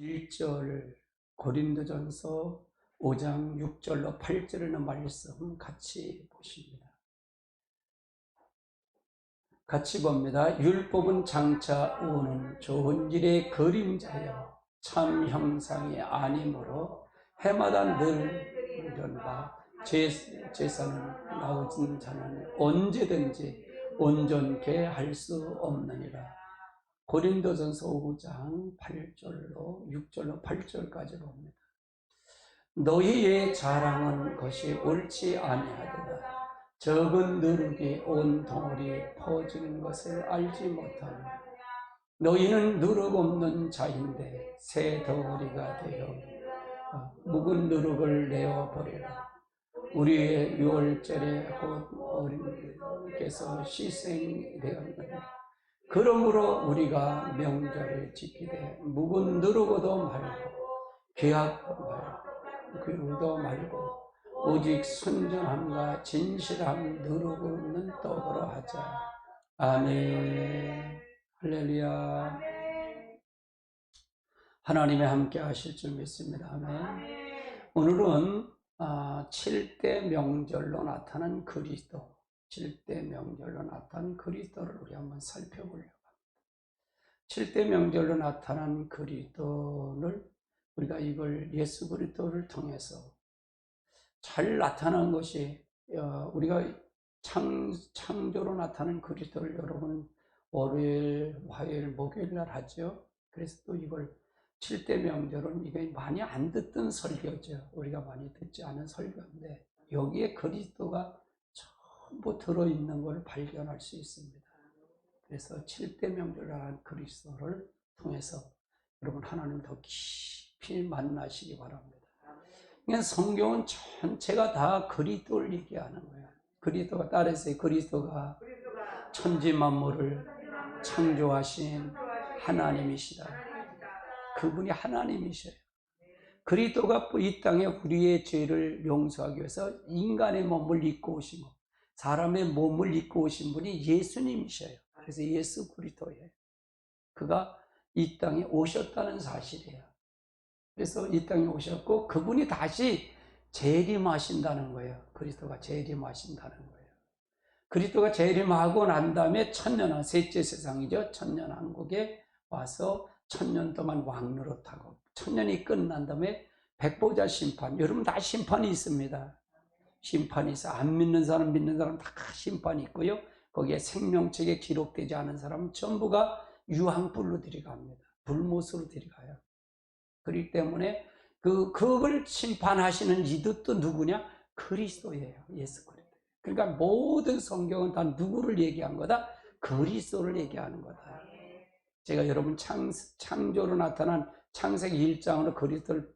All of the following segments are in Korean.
1절 고린도전서 5장 6절로 8절에 있는 말씀 같이 보십니다. 같이 봅니다. 율법은 장차 오는 좋은 일의 그림자여 참 형상이 아니므로 해마다 늘 이른바 제사는 나오진 자는 언제든지 온전케 할 수 없느니라. 고린도전서 5장 8절로 6절로 8절까지 봅니다. 너희의 자랑한 것이 옳지 아니하도다. 적은 누룩이 온 덩어리에 퍼지는 것을 알지 못하고 너희는 누룩 없는 자인데 새 덩어리가 되어 묵은 누룩을 내어버리라. 우리의 유월절에 어린이께서 희생되었느니라. 그러므로 우리가 명절을 지키되 묵은 누룩도 말고 죄악도 말고 그루도 말고 오직 순전함과 진실함 누룩 없는 떡으로 하자. 아멘. 할렐루야. 하나님의 함께 하실 줄 믿습니다. 아멘. 오늘은 7대 명절로 나타난 그리스도, 7대 명절로 나타난 그리스도를 우리 한번 살펴보려고 합니다. 7대 명절로 나타난 그리스도를 우리가 이걸 예수 그리스도를 통해서 잘 나타난 것이 우리가 창조로 나타난 그리스도를 여러분 월요일, 화요일, 목요일 날 하죠. 그래서 또 이걸 7대 명절은 이게 많이 안 듣던 설교죠. 우리가 많이 듣지 않은 설교인데 여기에 그리스도가 전부 들어있는 걸 발견할 수 있습니다. 그래서 7대 명절이라는 그리스도를 통해서 여러분 하나님 더 깊이 만나시기 바랍니다. 그냥 성경은 전체가 다 그리스도를 얘기하는 거예요. 그리스도가 따라서 그리스도가 천지 만물을 창조하신 하나님이시다. 그분이 하나님이셔요. 그리스도가 이 땅에 우리의 죄를 용서하기 위해서 인간의 몸을 입고 오신 것, 사람의 몸을 입고 오신 분이 예수님이셔요. 그래서 예수 그리스도예요. 그가 이 땅에 오셨다는 사실이에요. 그래서 이 땅에 오셨고 그분이 다시 재림하신다는 거예요. 그리스도가 재림하신다는 거예요. 그리스도가 재림하고 난 다음에 천년왕, 셋째 세상이죠. 천년왕국에 와서 천년 동안 왕노릇하고 천년이 끝난 다음에 백보자 심판, 여러분 다 심판이 있습니다. 심판이 있어. 안 믿는 사람, 믿는 사람 다 심판이 있고요. 거기에 생명책에 기록되지 않은 사람은 전부가 유황불로 들어갑니다. 불못으로 들어가요. 그렇기 때문에 그걸 심판하시는 이도 누구냐? 그리스도예요. 예수 그리스도. 그러니까 모든 성경은 다 누구를 얘기한 거다? 그리스도를 얘기하는 거다. 제가 여러분 창조로 나타난 창세기 1장으로 그리스도를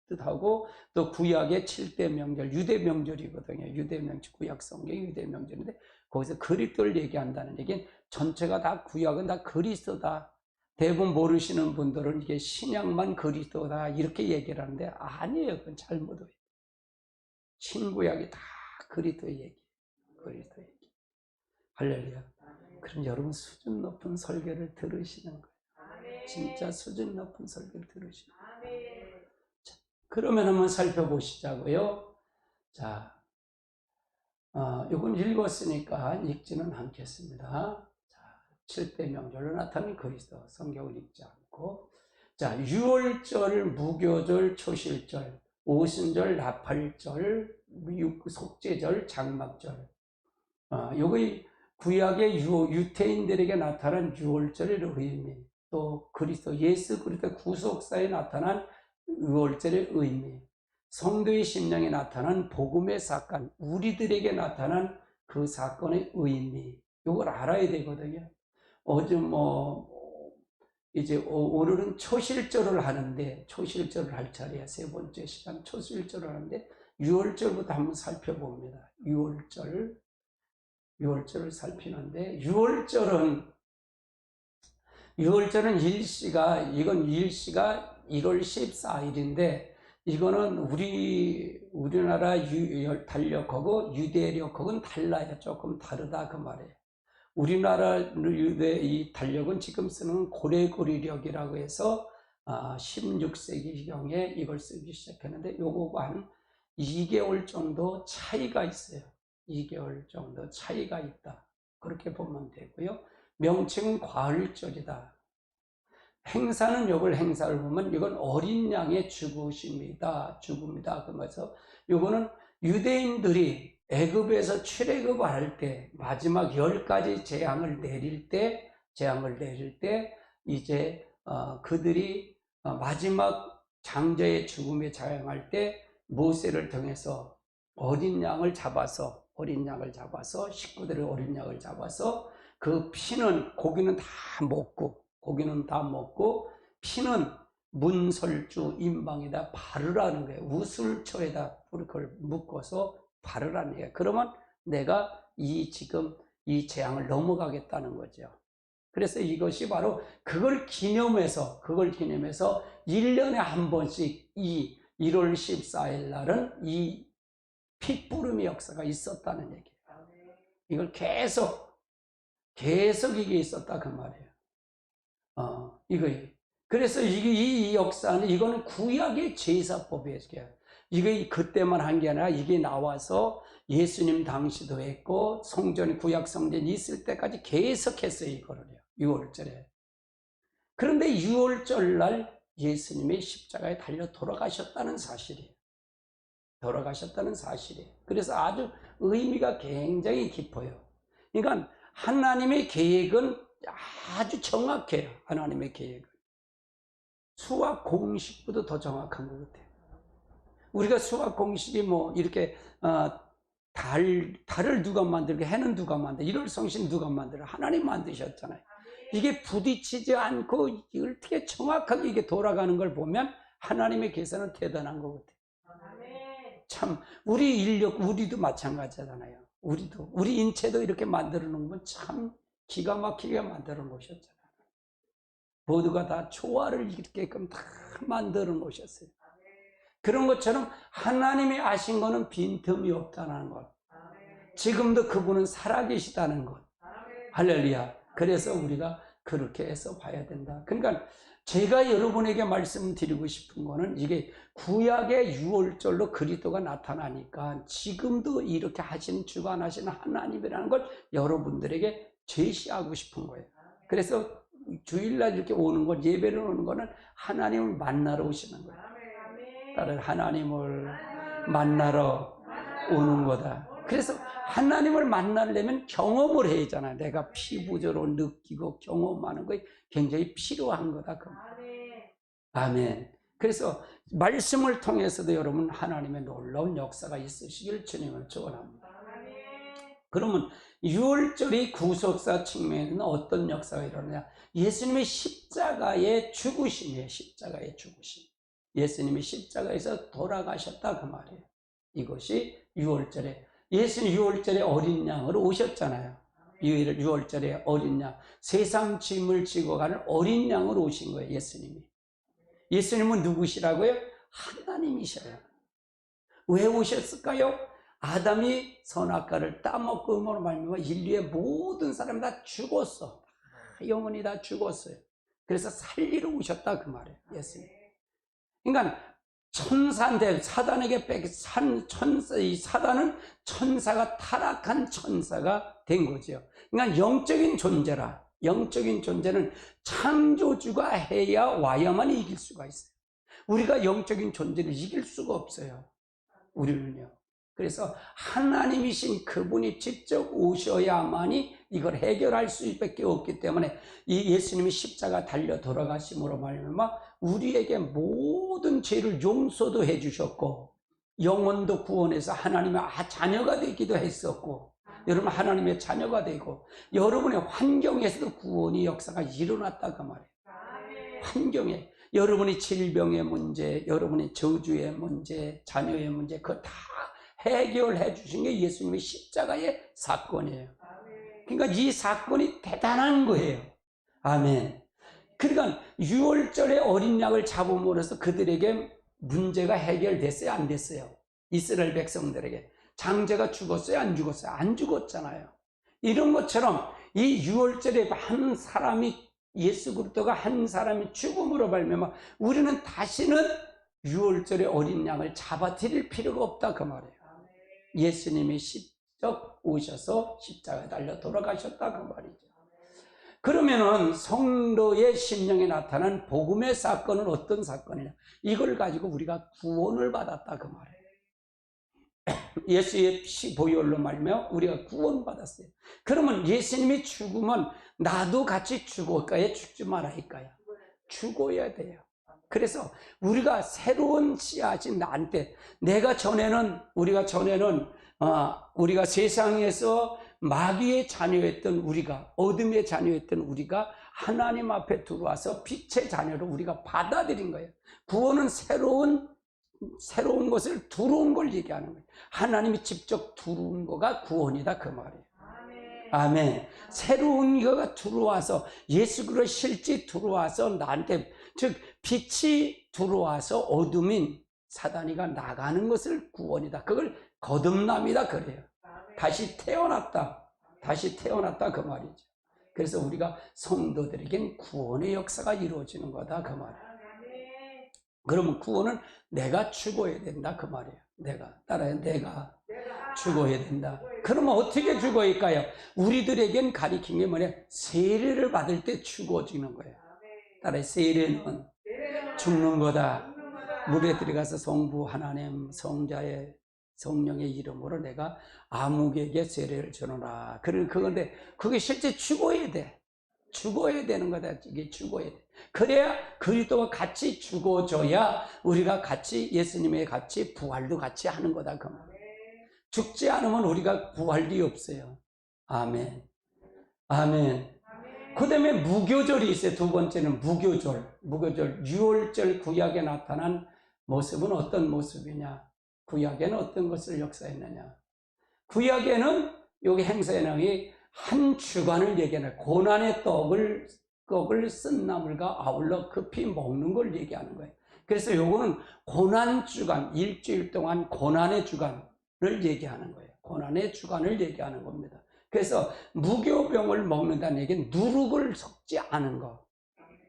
뜻하고 또 구약의 7대 명절, 유대 명절이거든요. 유대 명절, 구약 성경 유대 명절인데 거기서 그리스도를 얘기한다는 얘기는 전체가 다 구약은 다 그리스도다. 대부분 모르시는 분들은 이게 신약만 그리스도다 이렇게 얘기를 하는데 아니에요. 그건 잘못이에요. 신구약이 다 그리스도 얘기, 그리스도 얘기. 할렐루야. 그럼 여러분 수준 높은 설교를 들으시는 거예요. 진짜 수준 높은 설교를 들으시는 거예요. 자, 그러면 한번 살펴보시자고요. 자, 이건 읽었으니까 읽지는 않겠습니다. 7대 명절로 나타난 그리스도, 성경을 읽지 않고. 자, 유월절, 무교절, 초실절, 오순절, 나팔절, 속죄절, 장막절. 요거 구약의 유태인들에게 나타난 유월절의 의미, 또 그리스도, 예수 그리스도 구속사에 나타난 유월절의 의미, 성도의 심령에 나타난 복음의 사건, 우리들에게 나타난 그 사건의 의미, 요걸 알아야 되거든요. 어제 이제 오늘은 초실절을 하는데, 초실절을 할 차례야. 세 번째 시간 초실절을 하는데, 6월절부터 한번 살펴봅니다. 6월절을 살피는데, 6월절은 일시가 1월 14일인데, 이거는 우리나라 달력하고 유대력하고는 달라요. 조금 다르다 그 말이에요. 우리나라 유대 이 달력은 지금 쓰는 고레고리력이라고 해서 16세기경에 이걸 쓰기 시작했는데 요거가 한 2개월 정도 차이가 있어요. 2개월 정도 차이가 있다. 그렇게 보면 되고요. 명칭은 과일절이다. 행사는 요걸 행사를 보면 이건 어린 양의 죽음이다. 그러면서 요거는 유대인들이 애굽에서 출애굽을 할 때 마지막 10가지 재앙을 내릴 때 이제 그들이 마지막 장자의 죽음에 재앙할 때 모세를 통해서 어린 양을 잡아서 식구들의 어린 양을 잡아서 그 피는 고기는 다 먹고 피는 문설주 임방에다 바르라는 거예요. 우슬초에다 그걸 묶어서 바르라는 거예요. 그러면 내가 지금 이 재앙을 넘어가겠다는 거죠. 그래서 이것이 바로 그걸 기념해서 1년에 한 번씩 이 1월 14일 날은 이 핏부름의 역사가 있었다는 얘기예요. 이걸 계속 이게 있었다 그 말이에요. 이거예요. 그래서 이 역사는 이거는 구약의 제사법이에요. 이게 그때만 한 게 아니라 이게 나와서 예수님 당시도 했고 성전 구약 성전이 있을 때까지 계속했어요. 이거를요. 6월절에. 그런데 6월절 날 예수님이 십자가에 달려 돌아가셨다는 사실이에요. 그래서 아주 의미가 굉장히 깊어요. 그러니까 하나님의 계획은 아주 정확해요. 하나님의 계획은. 수학 공식보다 더 정확한 것 같아요. 우리가 수학 공식이 뭐 이렇게 달을 누가 만들고 해는 누가 만들고 일월성신 누가 만들어? 하나님 만드셨잖아요. 이게 부딪히지 않고 어떻게 정확하게 이게 돌아가는 걸 보면 하나님의 계산은 대단한 것 같아요. 참 우리도 마찬가지잖아요. 우리 인체도 이렇게 만들어 놓은 건 참 기가 막히게 만들어 놓으셨잖아요. 모두가 다 조화를 이렇게끔 다 만들어 놓으셨어요. 그런 것처럼 하나님이 아신 거는 빈틈이 없다는 것. 지금도 그분은 살아계시다는 것. 할렐루야. 그래서 우리가 그렇게 해서 봐야 된다. 그러니까 제가 여러분에게 말씀드리고 싶은 거는 이게 구약의 6월절로 그리스도가 나타나니까 지금도 이렇게 주관하시는 하나님이라는 걸 여러분들에게 제시하고 싶은 거예요. 그래서 주일날 이렇게 오는 것, 예배를 오는 거는 하나님을 만나러 오시는 거예요. 다른 하나님을 만나러 오는 거다. 그래서 하나님을 만나려면 경험을 해야 하잖아요. 내가 피부적으로 느끼고 경험하는 게 굉장히 필요한 거다. 아멘. 그래서 말씀을 통해서도 여러분 하나님의 놀라운 역사가 있으시길 주님을 축원합니다. 그러면 6월절이 구속사 측면에는 어떤 역사가 일어나냐? 예수님의 십자가의 죽으심이에요. 예수님이 십자가에서 돌아가셨다 그 말이에요. 이것이 6월절에 예수님 6월절에 어린 양으로 오셨잖아요. 6월절에 어린 양, 세상 짐을 지고 가는 어린 양으로 오신 거예요. 예수님은 누구시라고요? 하나님이셔요. 왜 오셨을까요? 아담이 선악과를 따먹고 음으로 말미암아 인류의 모든 사람이 다 죽었어. 영원히 다 죽었어요. 그래서 살리러 오셨다 그 말이에요. 예수님. 그러니까 천사인데 사단에게 이 사단은 천사가 타락한 천사가 된 거죠. 그러니까 영적인 존재는 창조주가 해야 와야만 이길 수가 있어요. 우리가 영적인 존재를 이길 수가 없어요. 우리는요. 그래서 하나님이신 그분이 직접 오셔야만이 이걸 해결할 수밖에 없기 때문에 이 예수님이 십자가 달려 돌아가심으로 말미암아 우리에게 모든 죄를 용서도 해주셨고 영혼도 구원해서 하나님의 자녀가 되기도 했었고 여러분 하나님의 자녀가 되고 여러분의 환경에서도 구원의 역사가 일어났다 그 말이에요. 환경에 여러분의 질병의 문제, 여러분의 저주의 문제, 자녀의 문제 그거 다 해결해 주신 게 예수님의 십자가의 사건이에요. 그러니까 이 사건이 대단한 거예요. 아멘. 그러니까 6월절에 어린 양을 잡음으로써 그들에게 문제가 해결됐어요? 안 됐어요? 이스라엘 백성들에게 장자가 죽었어요? 안 죽었어요? 안 죽었잖아요. 이런 것처럼 이 6월절에 한 사람이 예수 그리스도가 한 사람의 죽음으로 말미암아 우리는 다시는 유월절의 어린 양을 잡아드릴 필요가 없다 그 말이에요. 예수님이 직접 오셔서 십자가에 달려 돌아가셨다 그 말이죠. 그러면은 성도의 심령에 나타난 복음의 사건은 어떤 사건이냐? 이걸 가지고 우리가 구원을 받았다 그 말이에요. 예수의 피 보혈로 말하며 우리가 구원받았어요. 그러면 예수님이 죽으면 나도 같이 죽을까요? 죽지 말아일까요? 죽어야 돼요. 그래서 우리가 새로운 씨앗이 나한테 우리가 세상에서 마귀의 자녀였던 우리가, 어둠의 자녀였던 우리가 하나님 앞에 들어와서 빛의 자녀로 우리가 받아들인 거예요. 구원은 새로운 것을 들어온 걸 얘기하는 거예요. 하나님이 직접 들어온 거가 구원이다 그 말이에요. 아멘. 새로운 거가 들어와서 예수 그리스도 실제 들어와서 나한테, 즉 빛이 들어와서 어둠인 사단이가 나가는 것을 구원이다. 그걸 거듭남이다 그래요. 다시 태어났다 그 말이죠. 그래서 우리가 성도들에겐 구원의 역사가 이루어지는 거다 그 말이에요. 그러면 구원은 내가 죽어야 된다 그 말이에요. 내가 죽어야 된다. 그러면 어떻게 죽어일까요? 우리들에겐 가리킨 게 뭐냐? 세례를 받을 때 죽어지는 거예요. 따라해, 세례는 죽는 거다. 물에 들어가서 성부 하나님 성자의 성령의 이름으로 내가 아무개에게 세례를 전하라. 그런데 그게 실제 죽어야 돼. 죽어야 되는 거다. 이게 죽어야 돼. 그래야 그리스도와 같이 죽어줘야 우리가 같이 예수님의 같이 부활도 같이 하는 거다. 그 말. 죽지 않으면 우리가 부활이 없어요. 아멘. 아멘. 그 다음에 무교절이 있어요. 두 번째는 무교절. 유월절 구약에 나타난 모습은 어떤 모습이냐? 구약에는 어떤 것을 역사했느냐? 구약에는 여기 행사의 내용이 한 주간을 얘기하는, 고난의 떡을 쓴 나물과 아울러 급히 먹는 걸 얘기하는 거예요. 그래서 요거는 고난 주간, 일주일 동안 고난의 주간을 얘기하는 거예요. 고난의 주간을 얘기하는 겁니다. 그래서 무교병을 먹는다는 얘기는 누룩을 섞지 않은 거.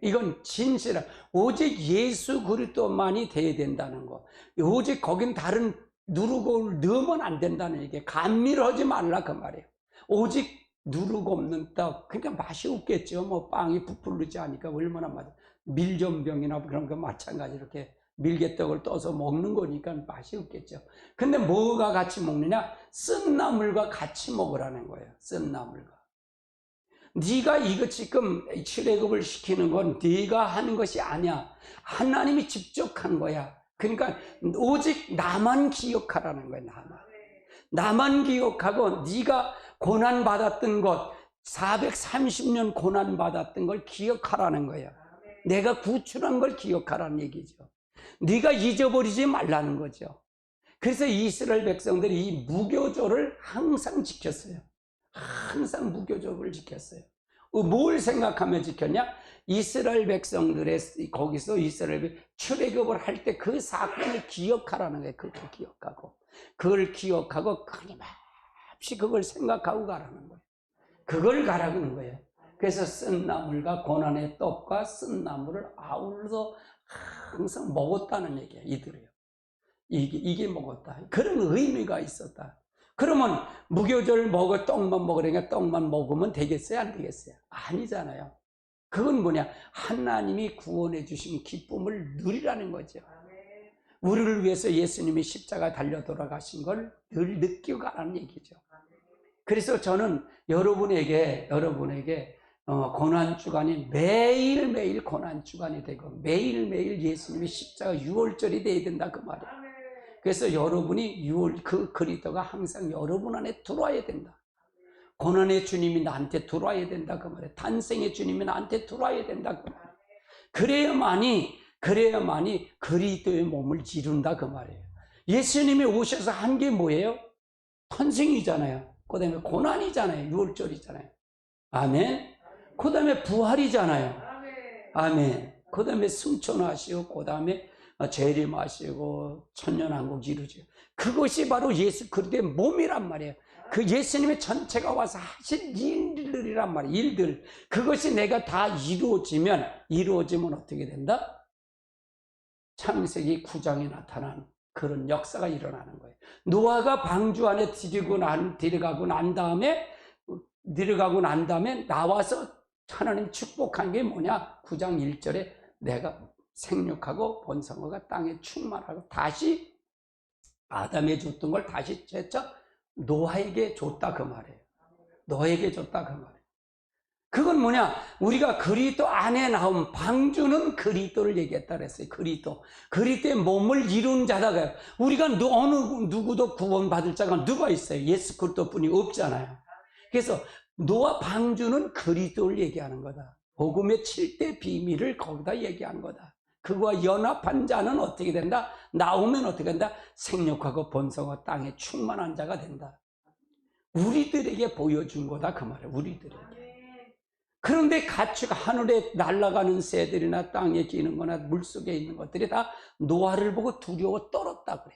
이건 진실한, 오직 예수 그리스도만이 돼야 된다는 거. 오직 거긴 다른 누룩을 넣으면 안 된다는 얘기예요. 감미를 말라 그 말이에요. 오직 누룩 없는 떡, 그러니까 맛이 없겠죠. 뭐 빵이 부풀리지 않으니까 얼마나 맛. 밀전병이나 그런 거 마찬가지 이렇게 밀개떡을 떠서 먹는 거니까 맛이 없겠죠. 근데 뭐가 같이 먹느냐? 쓴 나물과 같이 먹으라는 거예요. 쓴 나물과. 네가 이거 지금 출애굽을 시키는 건 네가 하는 것이 아니야. 하나님이 직접 한 거야. 그러니까 오직 나만 기억하라는 거야. 나만 기억하고 네가 고난받았던 것, 430년 고난받았던 걸 기억하라는 거야. 내가 구출한 걸 기억하라는 얘기죠. 네가 잊어버리지 말라는 거죠. 그래서 이스라엘 백성들이 이 무교절을 항상 지켰어요. 항상 무교절을 지켰어요. 뭘 생각하며 지켰냐? 이스라엘 백성들의, 거기서 이스라엘 출애굽을 할 때 그 사건을 기억하라는 거예요. 그걸 기억하고 끊임없이 그걸 생각하고 가라는 거예요. 그걸 가라는 거예요. 그래서 쓴 나물과 고난의 떡과 쓴 나물을 아울러서 항상 먹었다는 얘기예요. 이들이요. 이게 먹었다. 그런 의미가 있었다. 그러면 무교절 떡만 먹으려니까 떡만 먹으면 되겠어요? 안 되겠어요? 아니잖아요. 그건 뭐냐? 하나님이 구원해 주신 기쁨을 누리라는 거죠. 우리를 위해서 예수님이 십자가 달려 돌아가신 걸 늘 느끼고 가라는 얘기죠. 그래서 저는 여러분에게 고난주간이 매일매일 고난주간이 되고 매일매일 예수님의 십자가 유월절이 돼야 된다 그 말이에요. 그래서 여러분이 그 그리스도가 항상 여러분 안에 들어와야 된다. 고난의 주님이 나한테 들어와야 된다 그 말이에요. 탄생의 주님이 나한테 들어와야 된다 그 말이에요. 그래야만이 그리스도의 몸을 이룬다 그 말이에요. 예수님이 오셔서 한 게 뭐예요? 탄생이잖아요. 그 다음에 고난이잖아요. 유월절이잖아요. 아멘. 그 다음에 부활이잖아요. 아멘. 그 다음에 승천하시고 그 다음에 재림하시고 천년왕국 이루죠. 그것이 바로 예수 그리스도의 몸이란 말이에요. 그 예수님의 전체가 와서 하신 일들이란 말이에요. 일들. 그것이 내가 다 이루어지면 어떻게 된다? 창세기 9장에 나타난 그런 역사가 일어나는 거예요. 노아가 방주 안에 들어가고 난 다음에 나와서 하나님 축복한 게 뭐냐? 9장 1절에 내가 생육하고 번성하고 땅에 충만하고 다시 아담에 줬던 걸 다시 노아에게 줬다 그 말이에요. 너에게 줬다 그 말이에요. 그건 뭐냐? 우리가 그리스도 안에 나온 방주는 그리스도를 얘기했다 그랬어요. 그리스도의 몸을 이룬 자다가 우리가 어느 누구도 구원받을 자가 누가 있어요? 예수 그리스도뿐이 없잖아요. 그래서 노아 방주는 그리스도를 얘기하는 거다. 복음의 7대 비밀을 거기다 얘기한 거다. 그와 연합한 자는 어떻게 된다? 나오면 어떻게 된다? 생육하고 번성하고 땅에 충만한 자가 된다. 우리들에게 보여준 거다 그 말이에요. 우리들에게. 그런데 가축 하늘에 날아가는 새들이나 땅에 기는 거나 물속에 있는 것들이 다 노아를 보고 두려워 떨었다 그래.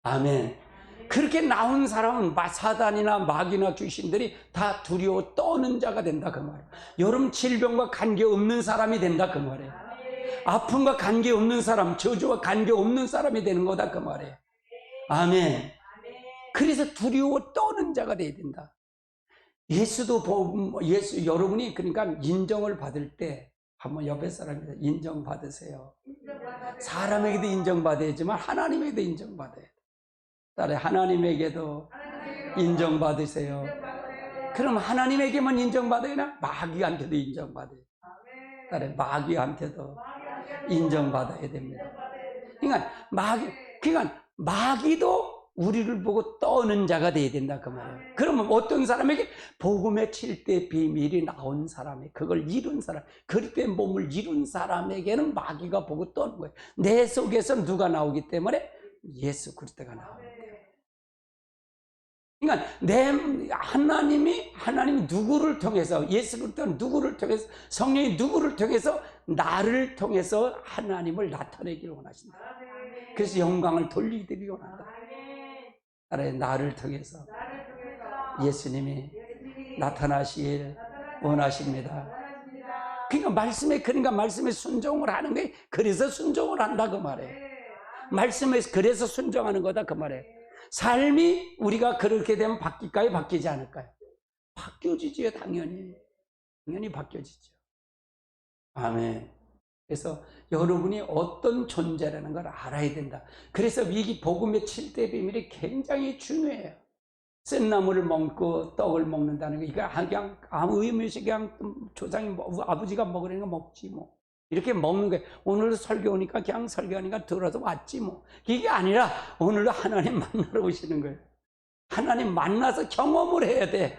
아멘. 그렇게 나온 사람은 사단이나 마귀나 귀신들이 다 두려워 떠는 자가 된다 그 말이에요. 여러분 질병과 관계없는 사람이 된다 그 말이에요. 아픔과 관계없는 사람, 저주와 관계없는 사람이 되는 거다 그 말이에요. 아멘. 그래서 두려워 떠는 자가 돼야 된다. 여러분이 그러니까 인정을 받을 때 한번 옆에 사람한테 인정받으세요. 사람에게도 인정받아야지만 하나님에게도 인정받아야 돼. 따라 하나님에게도 인정받으세요. 그럼 하나님에게만 인정받아야 되나? 마귀한테도 인정받아요. 따라 마귀한테도 인정받아야 됩니다. 그러니까 마귀도 우리를 보고 떠는 자가 돼야 된다 그 말이에요. 그러면 어떤 사람에게 복음의 7대 비밀이 나온 사람이 그걸 이룬 사람, 그리스도의 몸을 이룬 사람에게는 마귀가 보고 떠는 거예요. 내 속에서 누가 나오기 때문에 예수 그리스도가 나옵니다. 그러니까 하나님이 누구를 통해서, 예수 그리스도는 누구를 통해서, 성령이 누구를 통해서, 나를 통해서 하나님을 나타내기를 원하신다. 그래서 영광을 돌리기를 원한다. 나를 통해서 예수님이 나타나시길 원하십니다. 그러니까 말씀에 순종을 하는 거예요. 그래서 순종을 한다 그 말이에요. 말씀에 그래서 순종하는 거다 그 말이에요. 삶이 우리가 그렇게 되면 바뀔까요? 바뀌지 않을까요? 바뀌어지지요. 당연히 바뀌어지죠. 아멘. 그래서 여러분이 어떤 존재라는 걸 알아야 된다. 그래서 이 복음의 7대 비밀이 굉장히 중요해요. 쓴 나무를 먹고 떡을 먹는다는 거, 이거 그냥 아무 의미 없이 그냥 조상이 아버지가 먹으려는 거 먹지 뭐. 이렇게 먹는 거예요. 오늘도 설교 오니까 그냥 설교하니까 들어서 왔지 뭐. 이게 아니라 오늘도 하나님 만나러 오시는 거예요. 하나님 만나서 경험을 해야 돼.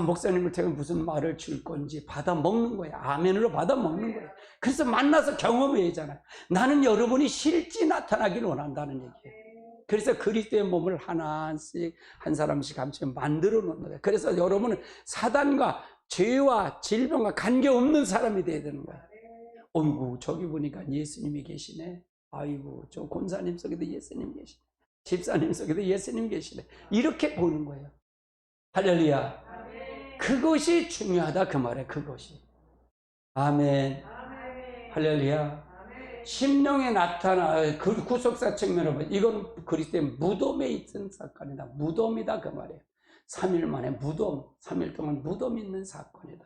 목사님을 제가 무슨 말을 줄 건지 받아 먹는 거예요. 아멘으로 받아 먹는 거예요. 그래서 만나서 경험해야 하잖아요. 나는 여러분이 실제 나타나기를 원한다는 얘기예요. 그래서 그리스도의 몸을 하나씩 한 사람씩 한씩 만들어 놓는 거예요. 그래서 여러분은 사단과 죄와 질병과 관계없는 사람이 돼야 되는 거예요. 어이구 저기 보니까 예수님이 계시네. 아이고 저 권사님 속에도 예수님 계시네. 집사님 속에도 예수님 계시네. 이렇게 보는 거예요. 할렐루야. 그것이 중요하다 그 말이에요. 그것이. 아멘. 할렐루야. 심령에 나타나 그 구속사 측면으로 보면 이건 그리스도의 무덤에 있던 사건이다. 무덤이다 그 말이에요. 3일 만에 3일 동안 무덤 있는 사건이다.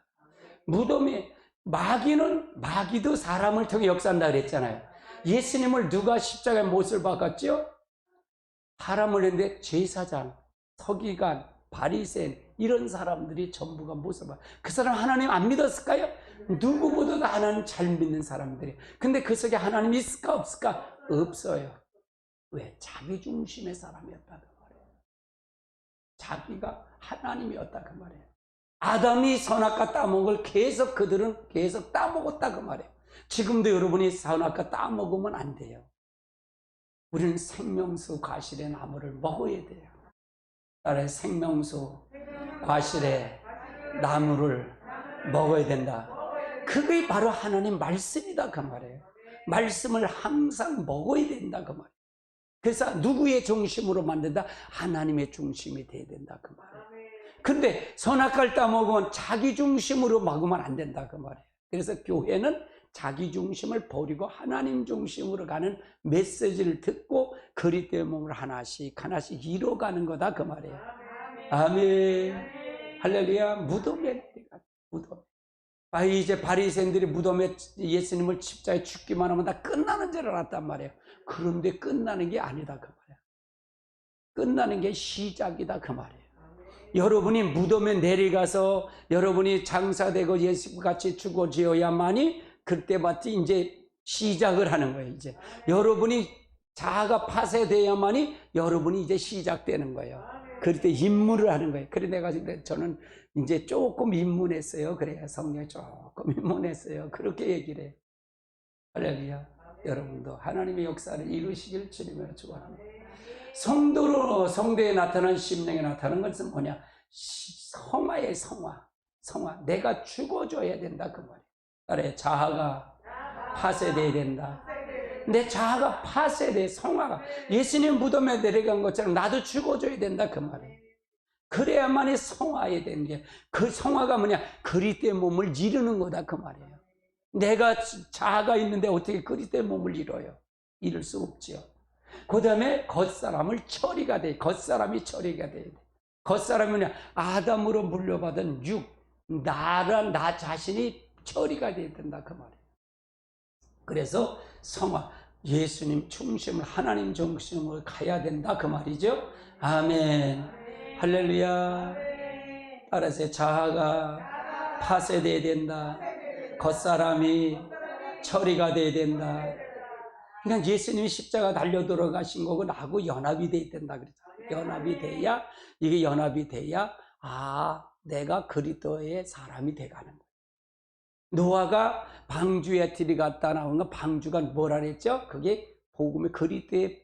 무덤이 마귀도 사람을 통해 역사한다 그랬잖아요. 예수님을 누가 십자가에 못을 박았죠? 사람을 했는데 제사장, 서기관, 바리새인 이런 사람들이 전부가 못을 박았어요. 그 사람 하나님 안 믿었을까요? 누구보다도 하나님 잘 믿는 사람들이에요. 근데 그 속에 하나님 있을까 없을까? 없어요. 왜? 자기 중심의 사람이었다 그 말이에요. 자기가 하나님이었다 그 말이에요. 아담이 선악과 따먹은 걸 그들은 계속 따먹었다 그 말이에요. 지금도 여러분이 선악과 따먹으면 안 돼요. 우리는 생명수 과실의 나무를 먹어야 돼요. 따라서 생명수 과실의 나무를 먹어야 된다. 그게 바로 하나님 말씀이다 그 말이에요. 말씀을 항상 먹어야 된다 그 말이에요. 그래서 누구의 중심으로 만든다? 하나님의 중심이 돼야 된다 그 말이에요. 근데 선악과를 따먹으면 자기 중심으로 먹으면 안 된다 그 말이에요. 그래서 교회는 자기 중심을 버리고 하나님 중심으로 가는 메시지를 듣고 그리스도의 몸을 하나씩 하나씩 이뤄가는 거다 그 말이에요. 아멘. 할렐루야. 무덤에 무덤. 이제 바리새인들이 무덤에 예수님을 십자가에 죽기만 하면 다 끝나는 줄 알았단 말이에요. 그런데 끝나는 게 아니다 그 말이에요. 끝나는 게 시작이다 그 말이에요. 여러분이 무덤에 내려가서 여러분이 장사되고 예수같이 죽어지어야만이 그때마치 이제 시작을 하는 거예요. 이제 여러분이 자아가 파쇄되어야만이 여러분이 이제 시작되는 거예요. 그럴 때 입문을 하는 거예요. 그래 내가 저는 이제 조금 입문했어요. 그래요. 성령이 조금 입문했어요. 그렇게 얘기를 해요. 할렐루야. 여러분도 하나님의 역사를 이루시길 주님으로 축원합니다. 성도로 성도에 나타난 심령에 나타나는 것은 뭐냐? 성화의 성화. 성화. 내가 죽어줘야 된다 그 말이에요. 나의 자아가 파쇄돼야 된다. 내 자아가 파쇄돼. 성화가 예수님 무덤에 내려간 것처럼 나도 죽어줘야 된다 그 말이에요. 그래야만이 성화해야 되는 게, 그 성화가 뭐냐? 그리스도의 몸을 이루는 거다 그 말이에요. 내가 자아가 있는데 어떻게 그리스도의 몸을 이뤄요? 이룰 수 없지요. 그 다음에 겉사람을 처리가 돼. 겉사람이 처리가 돼야 돼. 겉사람이 뭐냐? 아담으로 물려받은 나 자신이 처리가 돼야 된다 그 말이에요. 그래서 성화, 예수님 중심을 하나님 중심으로 가야 된다 그 말이죠. 아멘. 할렐루야. 따라서 자아가 파쇄돼야 된다. 겉사람이 처리가 돼야 된다. 그러니까 예수님이 십자가 달려 들어가신 거고 나하고 연합이 돼야 된다 그랬잖아요. 연합이 돼야, 이게 연합이 돼야 내가 그리스도의 사람이 돼가는 거예요. 노아가 방주에 들어갔다 나온 건, 방주가 뭐라 그랬죠? 그게 복음의, 그리스도의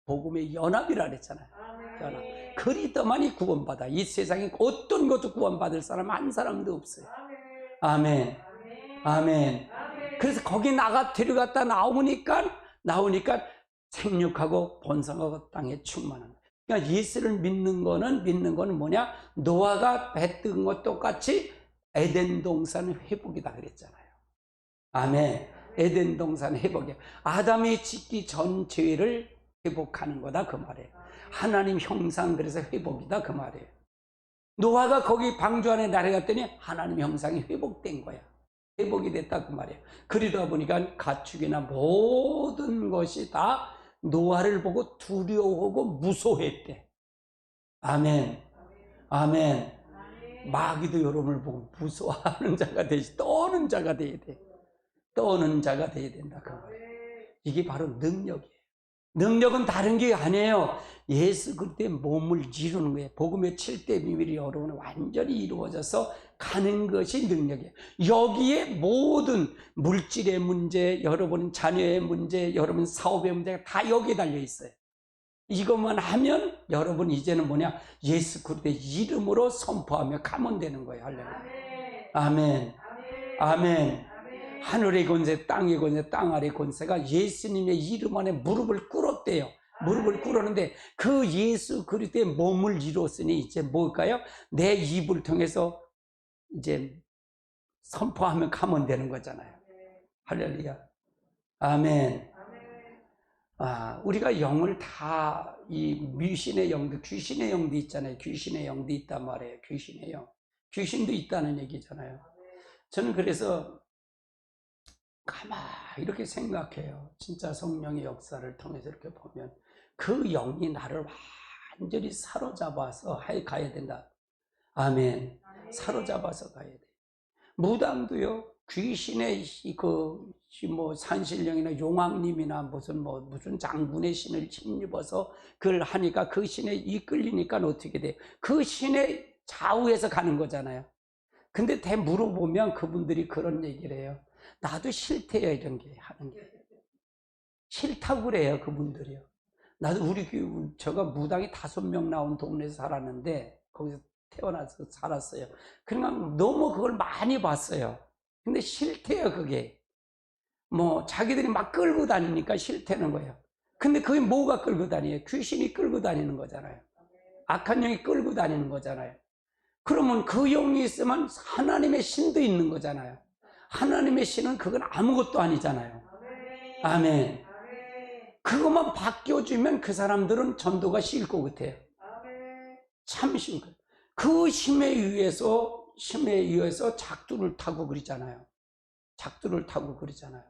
복음의 연합이라 그랬잖아요. 연합. 그리스도만이 구원받아. 이 세상에 어떤 것도 구원받을 사람 한 사람도 없어요. 아멘. 아멘. 그래서 거기 들어갔다 나오니까 생육하고 번성하고 땅에 충만한 거예요. 그러니까 예수를 믿는 거는 뭐냐? 노아가 배 뜬 것 똑같이 에덴 동산 회복이다 그랬잖아요. 아멘. 에덴 동산 회복이야. 아담이 짓기 전 죄를 회복하는 거다 그 말이에요. 하나님 형상, 그래서 회복이다 그 말이에요. 노아가 거기 방주 안에 날아갔더니 하나님 형상이 회복된 거야. 회복이 됐다 그 말이에요. 그러다 보니까 가축이나 모든 것이 다 노아를 보고 두려워하고 무서워했대. 아멘. 아멘. 마귀도 여러분을 보고 무서워하는 자가 되시, 떠는 자가 돼야 돼. 떠는 자가 돼야 된다 그 말이에요. 이게 바로 능력이에요. 능력은 다른 게 아니에요. 예수 그리스도의 몸을 이루는 거예요. 복음의 7대 비밀이 여러분은 완전히 이루어져서 가는 것이 능력이에요. 여기에 모든 물질의 문제, 여러분 자녀의 문제, 여러분 사업의 문제가 다 여기에 달려 있어요. 이것만 하면 여러분 이제는 뭐냐? 예수 그리스도의 이름으로 선포하며 가면 되는 거예요. 할렐루야. 아멘. 아멘. 하늘의 권세, 땅의 권세, 땅 아래 권세가 예수님의 이름 안에 무릎을 꿇었대요. 무릎을 꿇었는데 그 예수 그리스도의 몸을 이뤘으니 이제 뭘까요? 내 입을 통해서 이제 선포하면 가면 되는 거잖아요. 할렐루야. 아멘. 우리가 영을 다, 이 미신의 영도, 귀신의 영도 있잖아요. 귀신의 영도 있단 말이에요. 귀신의 영. 귀신도 있다는 얘기잖아요. 저는 그래서 가만히 이렇게 생각해요. 진짜 성령의 역사를 통해서 이렇게 보면 그 영이 나를 완전히 사로잡아서 가야 된다. 아멘. 사로잡아서 가야 돼. 무당도요, 귀신의 산신령이나 용왕님이나 무슨 장군의 신을 힘입어서 그걸 하니까 그 신에 이끌리니까 어떻게 돼요? 그 신의 좌우에서 가는 거잖아요. 근데 물어보면 그분들이 그런 얘기를 해요. 나도 싫대요, 이런 게 하는 게. 싫다고 그래요, 그분들이요. 나도 제가 무당이 5명 나온 동네에서 살았는데, 거기서 태어나서 살았어요. 그러니까 너무 그걸 많이 봤어요. 근데 싫대요, 그게. 자기들이 막 끌고 다니니까 싫다는 거예요. 근데 그게 뭐가 끌고 다니에요? 귀신이 끌고 다니는 거잖아요. 악한 영이 끌고 다니는 거잖아요. 그러면 그 영이 있으면 하나님의 신도 있는 거잖아요. 하나님의 신은 그건 아무것도 아니잖아요. 아멘. 그것만 바뀌어주면 그 사람들은 전도가 쉬울 것 같아요. 참 쉬운 거예요. 그 힘에 의해서 작두를 타고 그러잖아요. 작두를 타고 그러잖아요.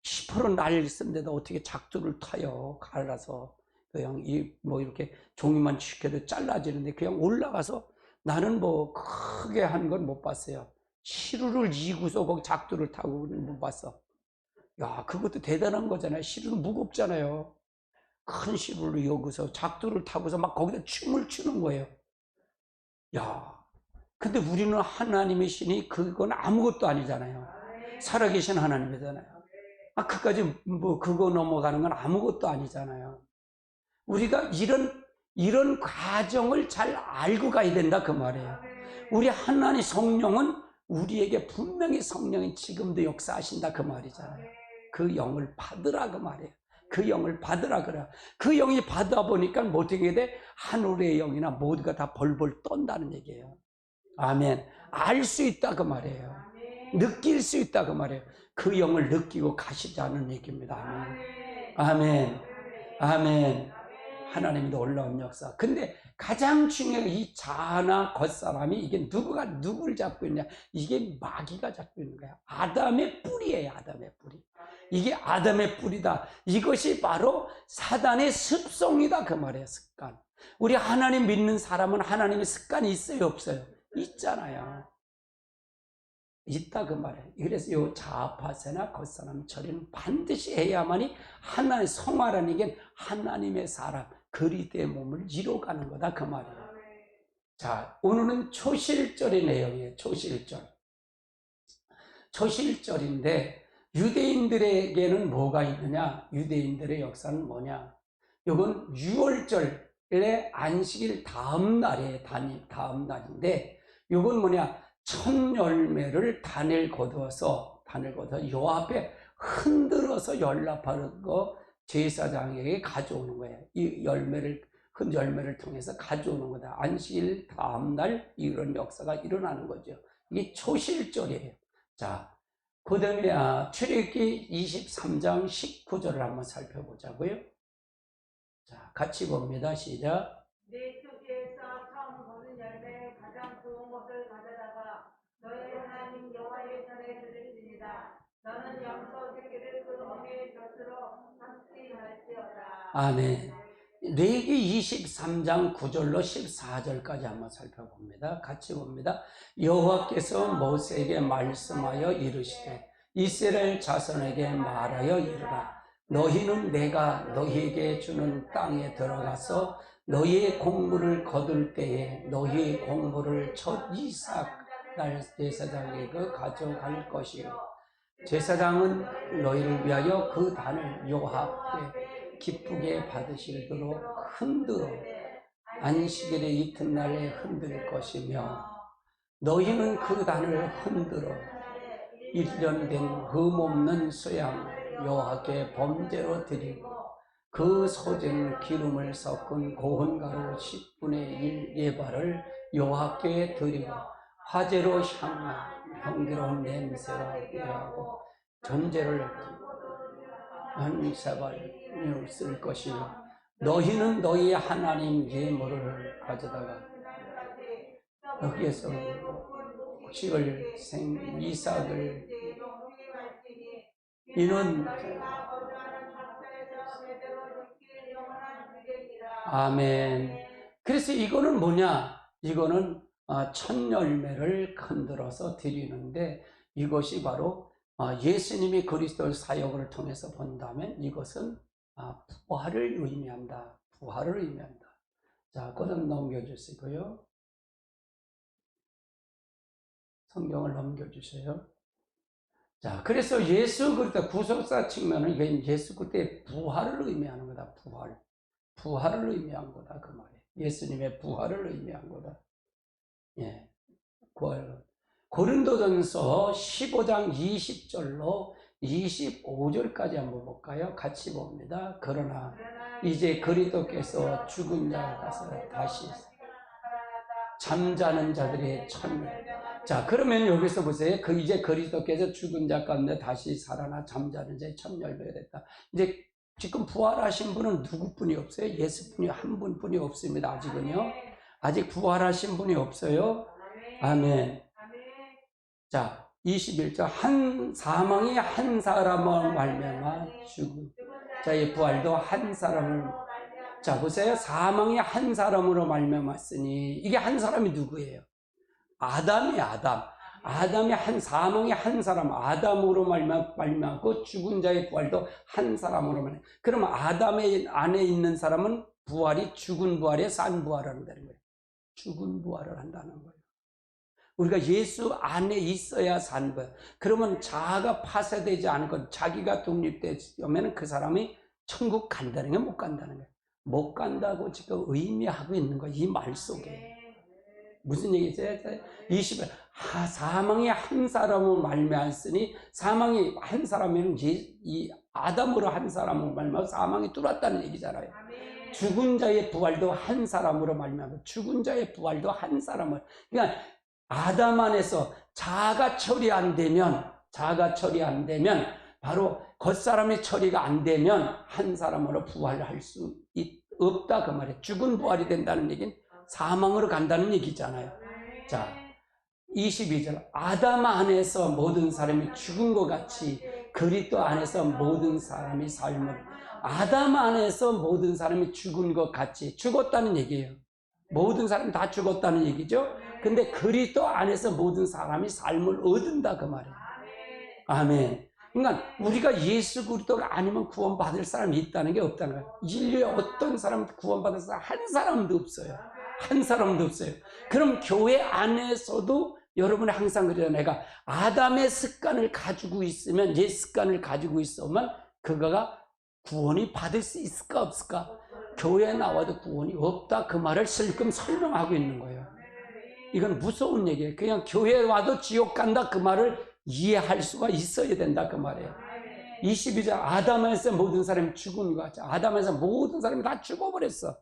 10% 날릴 쓴데도 어떻게 작두를 타요? 갈라서 그냥 뭐 이렇게 종이만 치켜도 잘라지는데 그냥 올라가서 나는 뭐 크게 한 건 못 봤어요. 시루를 이고서 거기 작두를 타고 못 봤어. 야, 그것도 대단한 거잖아요. 시루는 무겁잖아요. 큰 시루를 여기서 작두를 타고서 막 거기다 춤을 추는 거예요. 야, 근데 우리는 하나님의 신이 그건 아무것도 아니잖아요. 살아계신 하나님이잖아요. 그까지 뭐 그거 넘어가는 건 아무것도 아니잖아요. 우리가 이런 과정을 잘 알고 가야 된다 그 말이에요. 우리 하나님 성령은 우리에게 분명히 성령이 지금도 역사하신다 그 말이잖아요. 그 영을 받으라 그 말이에요. 그 영을 받으라 그래. 그 영이 받아 보니까 어떻게 돼? 하늘의 영이나 모두가 다 벌벌 떤다는 얘기예요. 아멘. 알 수 있다 그 말이에요. 느낄 수 있다 그 말이에요. 그 영을 느끼고 가시자는 얘기입니다. 아멘. 아멘. 아멘. 하나님이 놀라운 역사. 근데 가장 중요한 이 자나 겉사람이 이게 누굴 잡고 있냐? 이게 마귀가 잡고 있는 거야. 아담의 뿌리예요. 아담의 뿌리. 이게 아담의 뿌리다. 이것이 바로 사단의 습성이다 그 말이에요. 습관. 우리 하나님 믿는 사람은 하나님의 습관이 있어요 없어요? 있잖아요. 있다 그 말이에요. 그래서 이 자아파세나 겉사람 처리는 반드시 해야만이 하나님의 성화라는 게 하나님의 사람 그리스도의 몸을 이뤄가는 거다 그 말이에요. 자, 오늘은 초실절의 내용이에요. 초실절인데 유대인들에게는 뭐가 있느냐? 유대인들의 역사는 뭐냐? 이건 6월절의 안식일 다음 날이에요. 다음 날인데 이건 뭐냐? 첫 열매를 단을 거두어서 요 앞에 흔들어서 연락하는 거 제사장에게 가져오는 거예요. 이 큰 열매를 통해서 가져오는 거다. 안식일 다음 날 이런 역사가 일어나는 거죠. 이게 초실절이에요. 자, 그 다음에 출애굽기 23장 19절을 한번 살펴보자고요. 자, 같이 봅니다. 시작. 네 토지에서 처음 거둔 열매 가장 좋은 것을 가져다가 너희 하나님 여호와의 전에 드릴지니라. 너는 염소 새끼를 그 몸의 젖으로 삼지 말지어다. 아멘. 레위기 23장 9절로 14절까지 한번 살펴봅니다. 같이 봅니다. 여호와께서 모세에게 말씀하여 이르시되 이스라엘 자손에게 말하여 이르라. 너희는 내가 너희에게 주는 땅에 들어가서 너희의 곡물을 거둘 때에 너희의 곡물을 첫 이삭 날 제사장에게 가져갈 것이요 제사장은 너희를 위하여 그 단을 여호와께 기쁘게 받으시도록 흔들어 안식일의 이튿날에 흔들 것이며 너희는 그 단을 흔들어 1년 된 흠없는 수양 여호와께 범죄로 드리고 그 소재는 기름을 섞은 고운 가루 10분의 1 예발을 여호와께 드리고 화제로 향기로운 냄새로 하고 전제를 한 세발을 쓸 것이요 너희는 너희 하나님 예물을 가져다가 여기에서 곡식을 이삭을 이는 아멘. 그래서 이거는 뭐냐? 이거는 첫 열매를 흔들어서 드리는데 이것이 바로 예수님이 그리스도의 사역을 통해서 본다면 이것은 부활을 의미한다. 부활을 의미한다. 자, 그다음 넘겨주시고요. 성경을 넘겨주세요. 자, 그래서 예수 그리스도 구속사 측면은 이게 예수 그리스도의 부활을 의미하는 거다. 부활을 의미한 거다 그 말이에요. 예수님의 부활을 의미한 거다. 예, 부활. 고린도전서 15장 20절로 25절까지 한번 볼까요? 같이 봅니다. 그러나 이제 그리스도께서 죽은 자에 가서 다시 잠자는 자들의 천멸. 자, 그러면 여기서 보세요. 이제 그리스도께서 죽은 자 가운데 다시 살아나 잠자는 자의 천멸되게 됐다. 이제 지금 부활하신 분은 누구뿐이 없어요? 예수뿐이 한 분뿐이 없습니다. 아직은요. 아직 부활하신 분이 없어요. 아멘. 자, 21절 사망이 한 사람을 말미암아 죽은 자의 부활도 한 사람을. 자, 보세요. 사망이 한 사람으로 말미암았으니 이게 한 사람이 누구예요? 아담이 아담. 아담이 사망이 한 사람, 아담으로 말미암고 죽은 자의 부활도 한 사람으로 말미암아. 그러면 아담의 안에 있는 사람은 부활이 죽은 부활에 산 부활을 한다는 거예요. 죽은 부활을 한다는 거예요. 우리가 예수 안에 있어야 산 거예요. 그러면 자아가 파쇄되지 않고 자기가 독립되면 그 사람이 천국 간다는 게 못 간다는 거예요. 못 간다고 지금 의미하고 있는 거예요. 이 말 속에. 무슨 얘기죠? 20일 사망이 한 사람으로 말미암았으니 사망이 한 사람이면 이 아담으로 한 사람으로 말미암아 사망이 뚫었다는 얘기잖아요. 죽은 자의 부활도 한 사람으로 말미암아 죽은 자의 부활도 한 사람을. 그러니까 아담 안에서 자아가 처리 안 되면 바로 겉사람의 처리가 안 되면 한 사람으로 부활할 수 없다 그 말이에요. 죽은 부활이 된다는 얘기는 사망으로 간다는 얘기잖아요. 자, 22절 아담 안에서 모든 사람이 죽은 것 같이 그리스도 안에서 모든 사람이 삶을. 아담 안에서 모든 사람이 죽은 것 같이 죽었다는 얘기예요. 모든 사람이 다 죽었다는 얘기죠. 근데 그리스도 안에서 모든 사람이 삶을 얻는다 그 말이에요. 아멘. 그러니까 우리가 예수 그리스도가 아니면 구원받을 사람이 있다는 게 없다는 거예요. 인류에 어떤 사람 구원받을 사람 한 사람도 없어요. 한 사람도 없어요. 그럼 교회 안에서도 여러분이 항상 그래요. 내가 아담의 습관을 가지고 있으면, 옛 습관을 가지고 있으면 그거가 구원이 받을 수 있을까 없을까? 교회에 나와도 구원이 없다 그 말을 슬금 설명하고 있는 거예요. 이건 무서운 얘기예요. 그냥 교회에 와도 지옥 간다 그 말을 이해할 수가 있어야 된다 그 말이에요. 22절 아담에서 모든 사람이 죽은 것 같죠. 아담에서 모든 사람이 다 죽어버렸다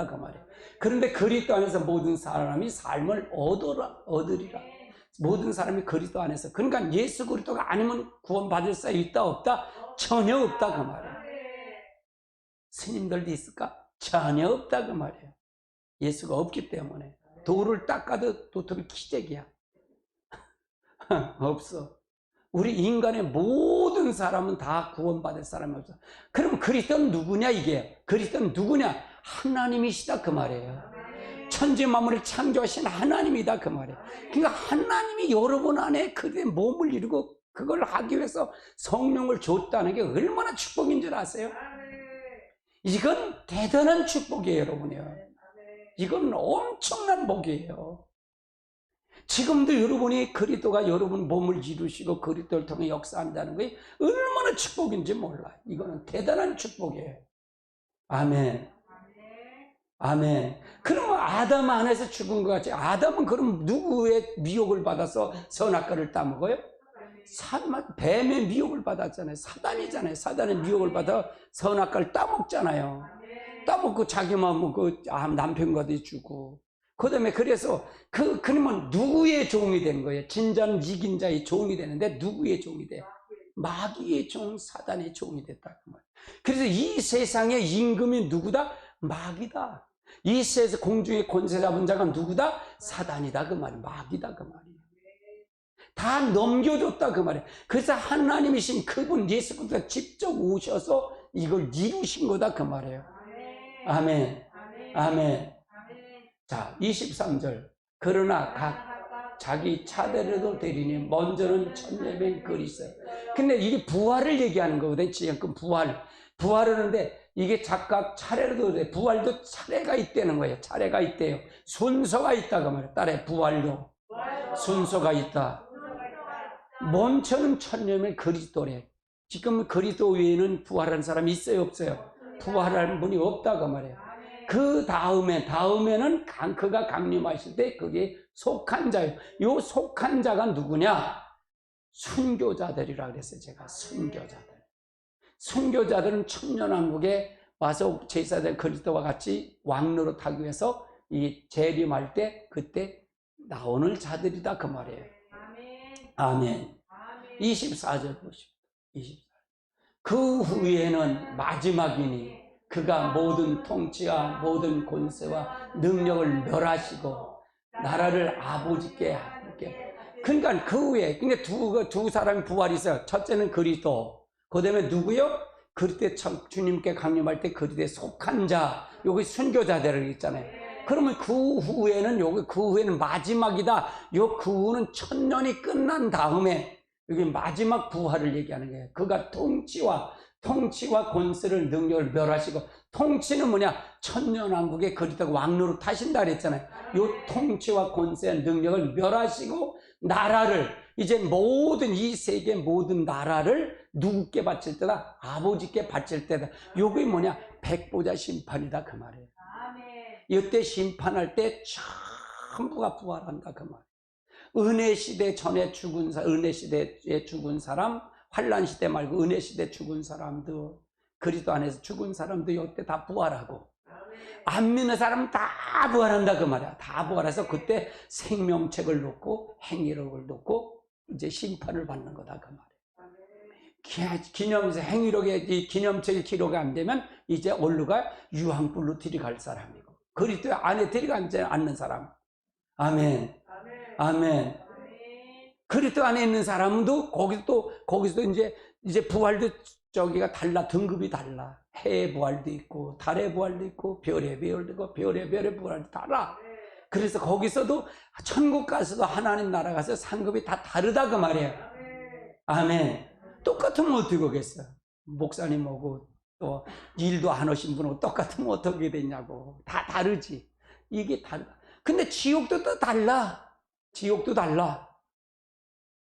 그 말이에요. 그런데 그리스도 안에서 모든 사람이 삶을 얻으리라. 모든 사람이 그리스도 안에서. 그러니까 예수 그리스도가 아니면 구원받을 수 있다 없다? 전혀 없다 그 말이에요. 스님들도 있을까? 전혀 없다 그 말이에요. 예수가 없기 때문에. 돌을 닦아도 도토리 기적이야. 없어. 우리 인간의 모든 사람은 다 구원받을 사람이 없어. 그럼 그리스도는 누구냐 이게? 그리스도는 누구냐? 하나님이시다 그 말이에요. 천지 만물을 창조하신 하나님이다 그 말이에요. 그러니까 하나님이 여러분 안에 그의 몸을 이루고 그걸 하기 위해서 성령을 줬다는 게 얼마나 축복인 줄 아세요? 이건 대단한 축복이에요 여러분이요. 이건 엄청난 복이에요. 지금도 여러분이 그리스도가 여러분 몸을 이루시고 그리스도를 통해 역사한다는 게 얼마나 축복인지 몰라요. 이거는 대단한 축복이에요. 아멘. 아멘. 그러면 아담 안에서 죽은 것 같이 아담은 그럼 누구의 미혹을 받아서 선악과를 따먹어요? 뱀의 미혹을 받았잖아요. 사단이잖아요. 사단의 미혹을 받아 선악과를 따먹잖아요. 따먹고 자기 마음은 남편과도 주고. 그 다음에 그래서 그러면 누구의 종이 된 거예요? 진자는 이긴 자의 종이 되는데 누구의 종이 돼요? 마귀의 종, 사단의 종이 됐다 그 말이에요. 그래서 이 세상의 임금이 누구다? 마귀다. 이 세상 공중의 권세 잡은 자가 누구다? 사단이다 그 말이에요. 마귀다 그 말이에요. 다 넘겨줬다 그 말이에요. 그래서 하나님이신 그분 예수 그리스도가 직접 오셔서 이걸 이루신 거다 그 말이에요. 아멘. 아멘. 자, 23절. 그러나 각 자기 차례로 되리니 먼저는 천예배 그리스도. 근데 이게 부활을 얘기하는 거거든요. 지금 부활을 하는데 이게 각각 차례로 돼. 부활도 차례가 있다는 거예요. 차례가 있대요. 순서가 있다고 말해요. 딸의 부활도 순서가 있다. 먼저는 천년의 그리스도래. 지금 그리스도 외에는 부활한 사람이 있어요 없어요? 부활한 분이 없다고 말해요. 그 다음에는 그가 강림하실 때 그게 속한 자예요. 요 속한 자가 누구냐? 순교자들이라 그랬어요. 제가 순교자들은 천년왕국에 와서 제사장 그리스도와 같이 왕노릇 하기 위해서 이 재림할 때 그때 나오는 자들이다 그 말이에요. 아멘. 24절 보십시오. 24절. 그 후에는 마지막이니 그가 모든 통치와 모든 권세와 능력을 멸하시고 나라를 아버지께 하게. 그러니까 그 후에 두 사람이 부활이 있어요. 첫째는 그리스도, 그 다음에 누구요? 그때 주님께 강림할 때 그리스도에 속한 자, 여기 순교자들을 있잖아요. 그러면 그 후에는 마지막이다. 그 후는 천년이 끝난 다음에 여기 마지막 부활을 얘기하는 거예요. 그가 통치와 권세를 능력을 멸하시고, 통치는 뭐냐? 천년왕국에 그리스도가 왕노로 타신다 그랬잖아요. 요 통치와 권세와 능력을 멸하시고 나라를 이제 이 세계 모든 나라를 누구께 바칠 때다? 아버지께 바칠 때다. 요게 뭐냐? 백보자 심판이다 그 말이에요. 이때 심판할 때 전부가 부활한다 그 말이에요. 은혜 시대 전에 은혜 시대에 죽은 사람, 환란 시대 말고 은혜 시대 죽은 사람도, 그리스도 안에서 죽은 사람도 이때 다 부활하고, 안 믿는 사람은 다 부활한다 그 말이야. 다 부활해서 그때 생명책을 놓고 행위록을 놓고 이제 심판을 받는 거다 그 말이야. 행위록에 기념책이 기록이 안 되면 이제 얼루가 유황불로 들이갈 사람이고, 그리스도 안에 들어가지 않는 사람. 아멘. 아멘. 그리스도 안에 있는 사람도 거기서도 이제 부활도 저기가 달라. 등급이 달라. 해의 부활도 있고 달의 부활도 있고 별의 부활도 있고 별의 부활도 달라. 그래서 거기서도 천국 가서도 하나님 나라 가서 상급이 다 다르다 그 말이에요. 아멘. 똑같으면 어떻게 하겠어요? 목사님하고 또 일도 안 하신 분하고 똑같으면 어떻게 되냐고. 다 다르지. 이게 다르다. 근데 지옥도 또 달라. 지옥도 달라.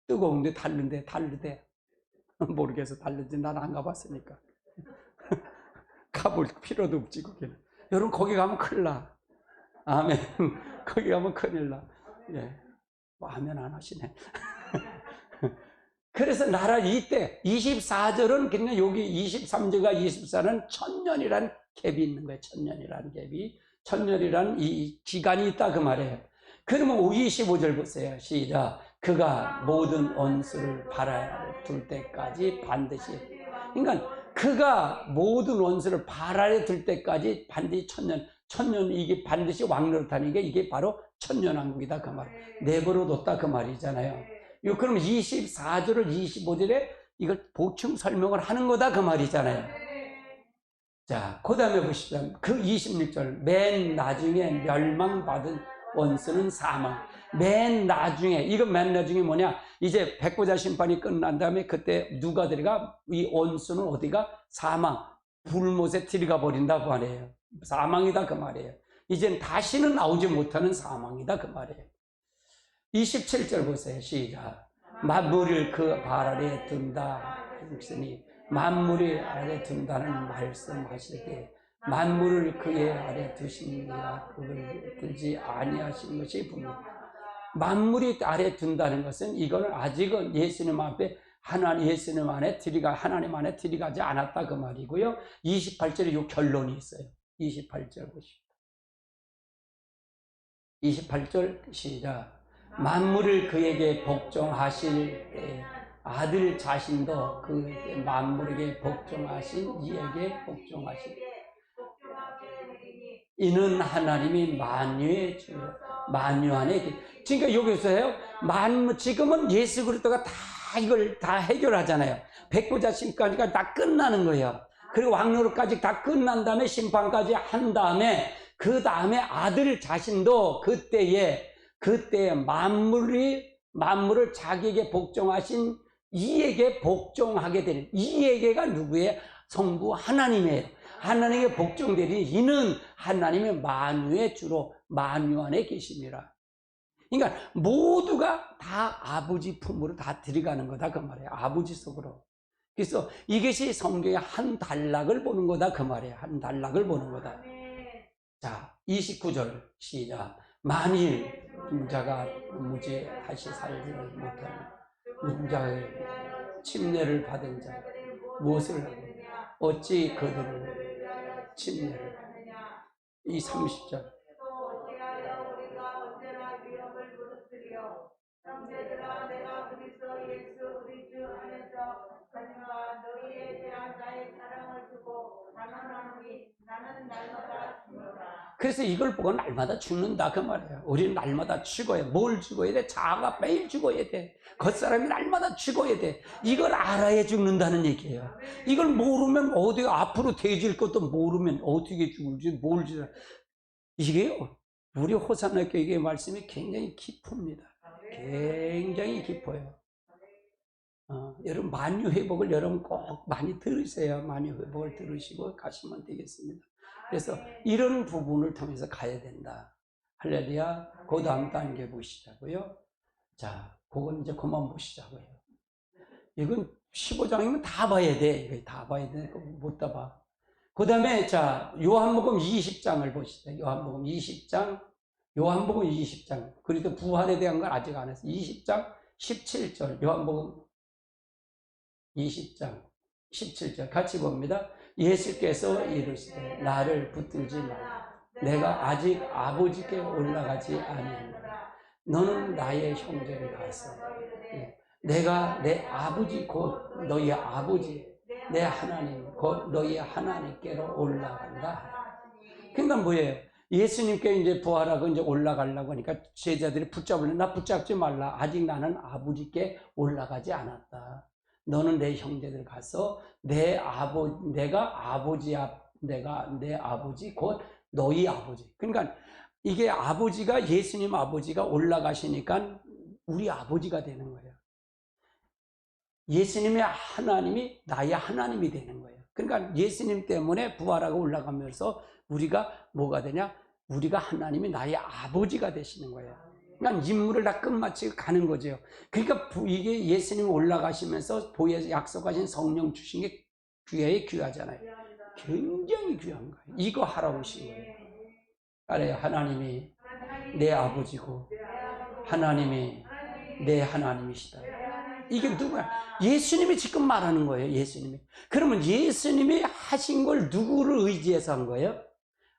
뜨거운데 다르대. 모르겠어. 다른지 난 안 가봤으니까. 가볼 필요도 없지 거기는. 여러분 거기 가면 큰일 나. 아멘. 거기 가면 큰일 나. 예. 뭐 아멘 안 하시네. 그래서 나라 이때 24절은 그냥 여기 23절과 24는 천년이란 갭이 있는 거예요. 천년이란 갭이. 천년이란 이 기간이 있다 그 말이에요. 그러면 25절 보세요. 시작. 그가 모든 원수를 발아래 둘 때까지 반드시. 그러니까 그가 모든 원수를 발아래 둘 때까지 반드시 천년 이게 반드시 왕노릇하는 게 이게 바로 천년왕국이다 그 말. 내버려 뒀다 그 말이잖아요. 그럼 24절을 25절에 이걸 보충 설명을 하는 거다 그 말이잖아요. 자, 그 다음에 보시죠. 그 26절. 맨 나중에 멸망받은 원수는 사망. 맨 나중에 뭐냐? 이제 백보자 심판이 끝난 다음에 그때 누가 들어가? 이 원수는 어디가? 사망. 불못에 들어가 버린다고 하네요. 사망이다 그 말이에요. 이젠 다시는 나오지 못하는 사망이다 그 말이에요. 27절 보세요. 시작. 만물을 그 발 아래에 둔다 했으니, 만물이 아래 둔다는 말씀하실 때 만물을 그의 아래 두시니라 그를 들지 아니하신 것이 분명. 만물이 아래 둔다는 것은 이거는 아직은 예수님 앞에 예수님 안에 하나님 안에 들어가지 않았다 그 말이고요. 28절에 이 결론이 있어요. 28절 보십시오. 28절 시작. 만물을 그에게 복종하실 때 아들 자신도 그 만물에게 복종하신 이에게 복종하신 이는 하나님이 만유의 주요 만유 안에. 그러니까 여기서요, 지금은 예수 그리스도가 다 이걸 다 해결하잖아요. 백보자 심판까지가 다 끝나는 거예요. 그리고 왕노릇까지 다 끝난 다음에 심판까지 한 다음에 그 다음에 아들 자신도 그때에 만물을 자기에게 복종하신 이에게 복종하게 되는, 이에게가 누구예요? 성부 하나님이에요. 하나님에게 복종되니 이는 하나님의 만유의 주로 만유 안에 계심이라. 그러니까 모두가 다 아버지 품으로 다 들어가는 거다 그 말이에요. 아버지 속으로. 그래서 이것이 성경의 한 단락을 보는 거다 그 말이에요. 한 단락을 보는 거다. 자, 29절 시작. 만일 인자가 무죄 다시 살지를 못하면 문자에 침례를 받은 자 무엇을 하고 어찌 그들을 침례를 받느냐. 이 30절 형제들아 내가 그리스도 예수 우리 주 안에서 하지만 너희에 대한 나의 사랑을 두고 단언하노니 나는 날마다 죽노라. 그래서 이걸 보고 날마다 죽는다 그 말이에요. 우리는 날마다 죽어야 뭘 죽어야 돼? 자아가 매일 죽어야 돼. 겉사람이 날마다 죽어야 돼. 이걸 알아야 죽는다는 얘기예요. 이걸 모르면 어디 앞으로 돼질 것도 모르면 어떻게 죽을지 뭘 죽을지. 이게요 우리 호산나 교회의 말씀이 굉장히 깊습니다. 굉장히 깊어요. 여러분 만유회복을 여러분 꼭 많이 들으세요. 만유회복을 들으시고 가시면 되겠습니다. 그래서 이런 부분을 통해서 가야 된다. 할렐루야. 그 다음 단계 보시자고요. 자, 그건 이제 그만 보시자고요. 이건 15장이면 다 봐야 돼. 이거 다 봐야 돼. 못 다 봐. 그 다음에 자 요한복음 20장을 보시죠. 요한복음 20장. 요한복음 20장. 그래도 부활에 대한 걸 아직 안 했어요. 20장 17절. 요한복음 20장 17절 같이 봅니다. 예수께서 이르시되 나를 붙들지 말라. 내가 아직 아버지께 올라가지 아니하노라. 너는 나의 형제를 가서 내가 내 아버지 곧 너희 아버지 내 하나님 곧 너희 하나님께로 올라간다. 그러니까 뭐예요? 예수님께 이제 부활하고 이제 올라가려고 하니까 제자들이 붙잡으려 나 붙잡지 말라. 아직 나는 아버지께 올라가지 않았다. 너는 내 형제들 가서 내가 아버지야. 내가 내 아버지 곧 너희 아버지. 그러니까 이게 아버지가 예수님 아버지가 올라가시니까 우리 아버지가 되는 거예요. 예수님의 하나님이 나의 하나님이 되는 거예요. 그러니까 예수님 때문에 부활하고 올라가면서 우리가 뭐가 되냐? 우리가 하나님이 나의 아버지가 되시는 거예요. 그러니까 임무를 다 끝마치고 가는 거죠. 그러니까 이게 예수님 올라가시면서 보혜서 약속하신 성령 주신 게 귀하잖아요. 굉장히 귀한 거예요. 이거 하라고 오신 거예요. 알아요? 하나님이 내 아버지고 하나님이 내 하나님이시다. 이게 누구야? 예수님이 지금 말하는 거예요. 예수님이. 그러면 예수님이 하신 걸 누구를 의지해서 한 거예요?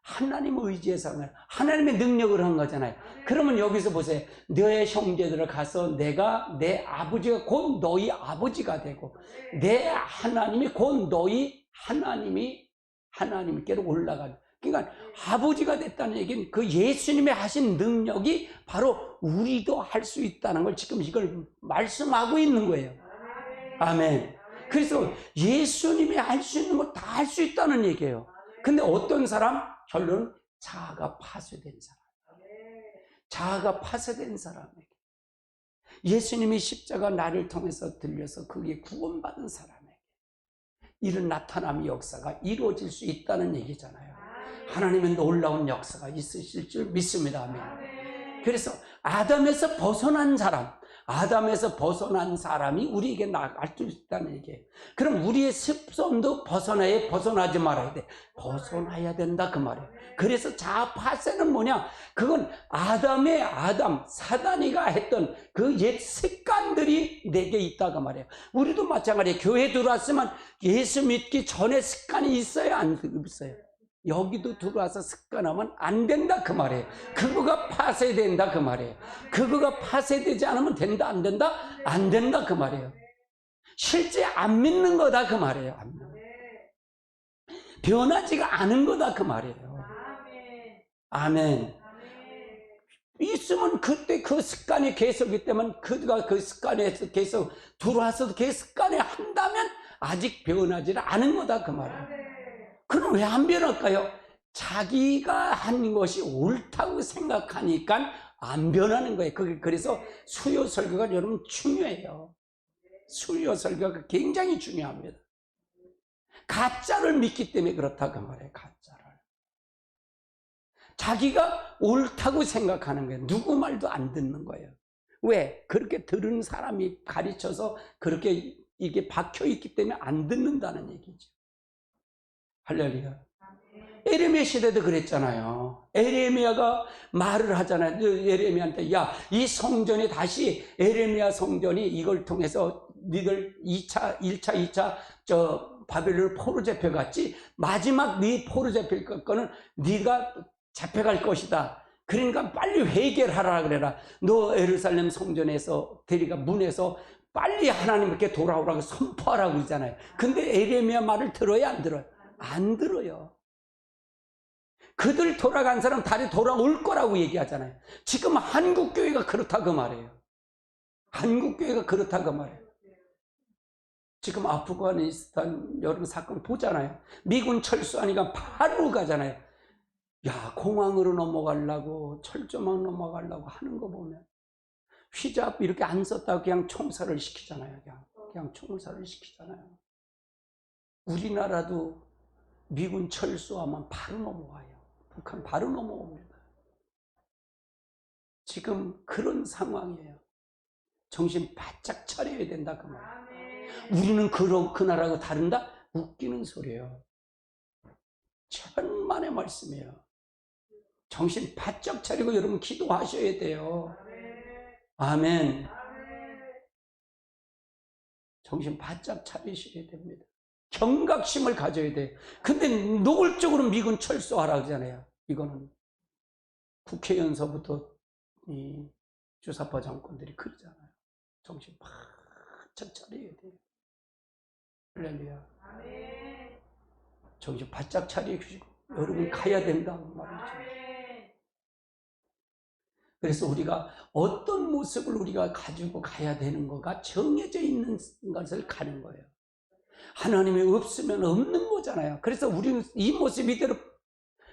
하나님을 의지해서 한 거예요. 하나님의 능력을 한 거잖아요. 그러면 여기서 보세요. 너의 형제들을 가서 내가 내 아버지가 곧 너희 아버지가 되고 내 하나님이 곧 너희 하나님께로 올라가는. 그러니까 아버지가 됐다는 얘기는 그 예수님이 하신 능력이 바로 우리도 할 수 있다는 걸 지금 이걸 말씀하고 있는 거예요. 아멘. 그래서 예수님이 할 수 있는 거 다 할 수 있다는 얘기예요. 근데 어떤 사람? 결론은 자아가 파쇄된 사람. 자아가 파쇄된 사람에게 예수님이 십자가 나를 통해서 들려서 그게 구원받은 사람에게 이런 나타남의 역사가 이루어질 수 있다는 얘기잖아요. 하나님의 놀라운 역사가 있으실 줄 믿습니다. 아멘. 그래서 아담에서 벗어난 사람이 우리에게 나갈 수 있다는 얘기예요. 그럼 우리의 습성도 벗어나지 말아야 돼. 벗어나야 된다 그 말이에요. 그래서 자아 파쇄는 뭐냐? 그건 사단이가 했던 그 옛 습관들이 내게 있다 그 말이에요. 우리도 마찬가지예요. 교회 들어왔으면 예수 믿기 전에 습관이 있어요, 안 있어요? 여기도 들어와서 습관하면 안 된다 그 말이에요. 그거가 파쇄된다 그 말이에요. 그거가 파쇄되지 않으면 된다 안 된다? 안 된다 그 말이에요. 실제 안 믿는 거다 그 말이에요. 안 믿는. 변하지가 않은 거다 그 말이에요. 아멘. 있으면 그때 그 습관이 계속이기 때문에 그가 그 습관에서 계속 들어와서도 그 습관에 한다면 아직 변하지를 않은 거다 그 말이에요. 그럼 왜 안 변할까요? 자기가 한 것이 옳다고 생각하니까 안 변하는 거예요. 그래서 수요 설교가 여러분 중요해요. 수요 설교가 굉장히 중요합니다. 가짜를 믿기 때문에 그렇다고 말해요. 가짜를. 자기가 옳다고 생각하는 거예요. 누구 말도 안 듣는 거예요. 왜? 그렇게 들은 사람이 가르쳐서 그렇게 이게 박혀있기 때문에 안 듣는다는 얘기죠. 할렐루야. 에레미야 시대도 그랬잖아요. 에레미야가 말을 하잖아요. 에레미야한테, 야, 이 성전이 다시, 에레미야 성전이 이걸 통해서 니들 1차, 2차 바벨론 포로 잡혀갔지, 마지막 네 포로 잡힐 거는 네가 잡혀갈 것이다. 그러니까 빨리 회개를 하라 그래라. 너 예루살렘 성전에서 대리가 문에서 빨리 하나님께 돌아오라고 선포하라고 그러잖아요. 근데 에레미야 말을 들어야 안 들어요? 안 들어요. 그들 돌아간 사람 다시 돌아올 거라고 얘기하잖아요. 지금 한국교회가 그렇다고 말해요. 한국교회가 그렇다고 말해요. 지금 아프가니스탄 여러 사건 보잖아요. 미군 철수하니까 바로 가잖아요. 야, 공항으로 넘어가려고, 철조망 넘어가려고 하는 거 보면 휘잡 이렇게 안 썼다고 그냥 총살을 시키잖아요. 그냥 총살을 시키잖아요. 우리나라도 미군 철수하면 바로 넘어와요. 북한 바로 넘어옵니다. 지금 그런 상황이에요. 정신 바짝 차려야 된다 그 말. 우리는 그 나라하고 다른다? 웃기는 소리예요. 천만의 말씀이에요. 정신 바짝 차리고 여러분 기도하셔야 돼요. 아멘. 정신 바짝 차리셔야 됩니다. 경각심을 가져야 돼요. 근데 노골적으로 미군 철수하라 그러잖아요. 이거는 국회의원서부터 이 주사파 정권들이 그러잖아요. 정신 바짝 차려야 돼요. 할렐루야. 정신 바짝 차리시고 여러분 가야 된다는 말이죠. 그래서 우리가 어떤 모습을 우리가 가지고 가야 되는 거가 정해져 있는 것을 가는 거예요. 하나님이 없으면 없는 거잖아요. 그래서 우리는 이 모습 이대로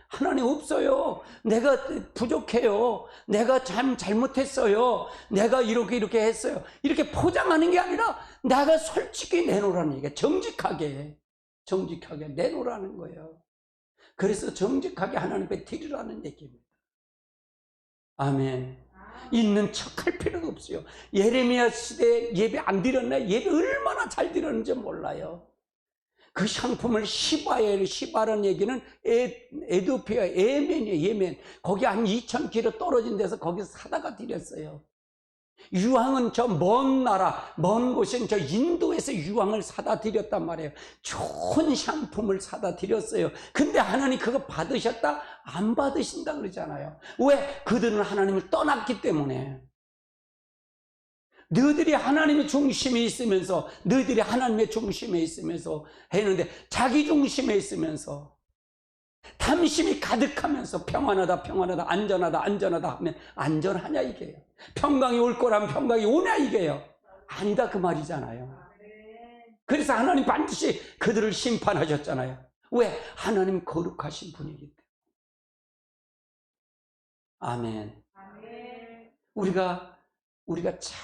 하나님 없어요. 내가 부족해요. 내가 잘못했어요. 내가 이렇게 했어요. 이렇게 포장하는 게 아니라 내가 솔직히 내놓으라는 얘기예요. 정직하게 내놓으라는 거예요. 그래서 정직하게 하나님 앞에 드리라는 얘기입니다. 아멘. 있는 척할 필요가 없어요. 예레미야 시대에 예배 안 드렸나요? 예배 얼마나 잘 드렸는지 몰라요. 그 상품을 시바예요. 시바라는 얘기는 에티오피아 예멘이에요. 예멘. 거기 한 2,000km 떨어진 데서 거기서 사다가 드렸어요. 유황은 저 먼 나라, 먼 곳인 저 인도에서 유황을 사다 드렸단 말이에요. 좋은 상품을 사다 드렸어요. 근데 하나님 그거 받으셨다? 안 받으신다 그러잖아요. 왜? 그들은 하나님을 떠났기 때문에. 너희들이 하나님의 중심에 있으면서, 너희들이 하나님의 중심에 있으면서 했는데, 자기 중심에 있으면서, 탐심이 가득하면서 평안하다, 안전하다 하면 안전하냐 이게요. 평강이 올 거라면 평강이 오냐 이게요. 아니다 그 말이잖아요. 그래서 하나님 반드시 그들을 심판하셨잖아요. 왜? 하나님 거룩하신 분이기 때문에. 아멘. 우리가 잘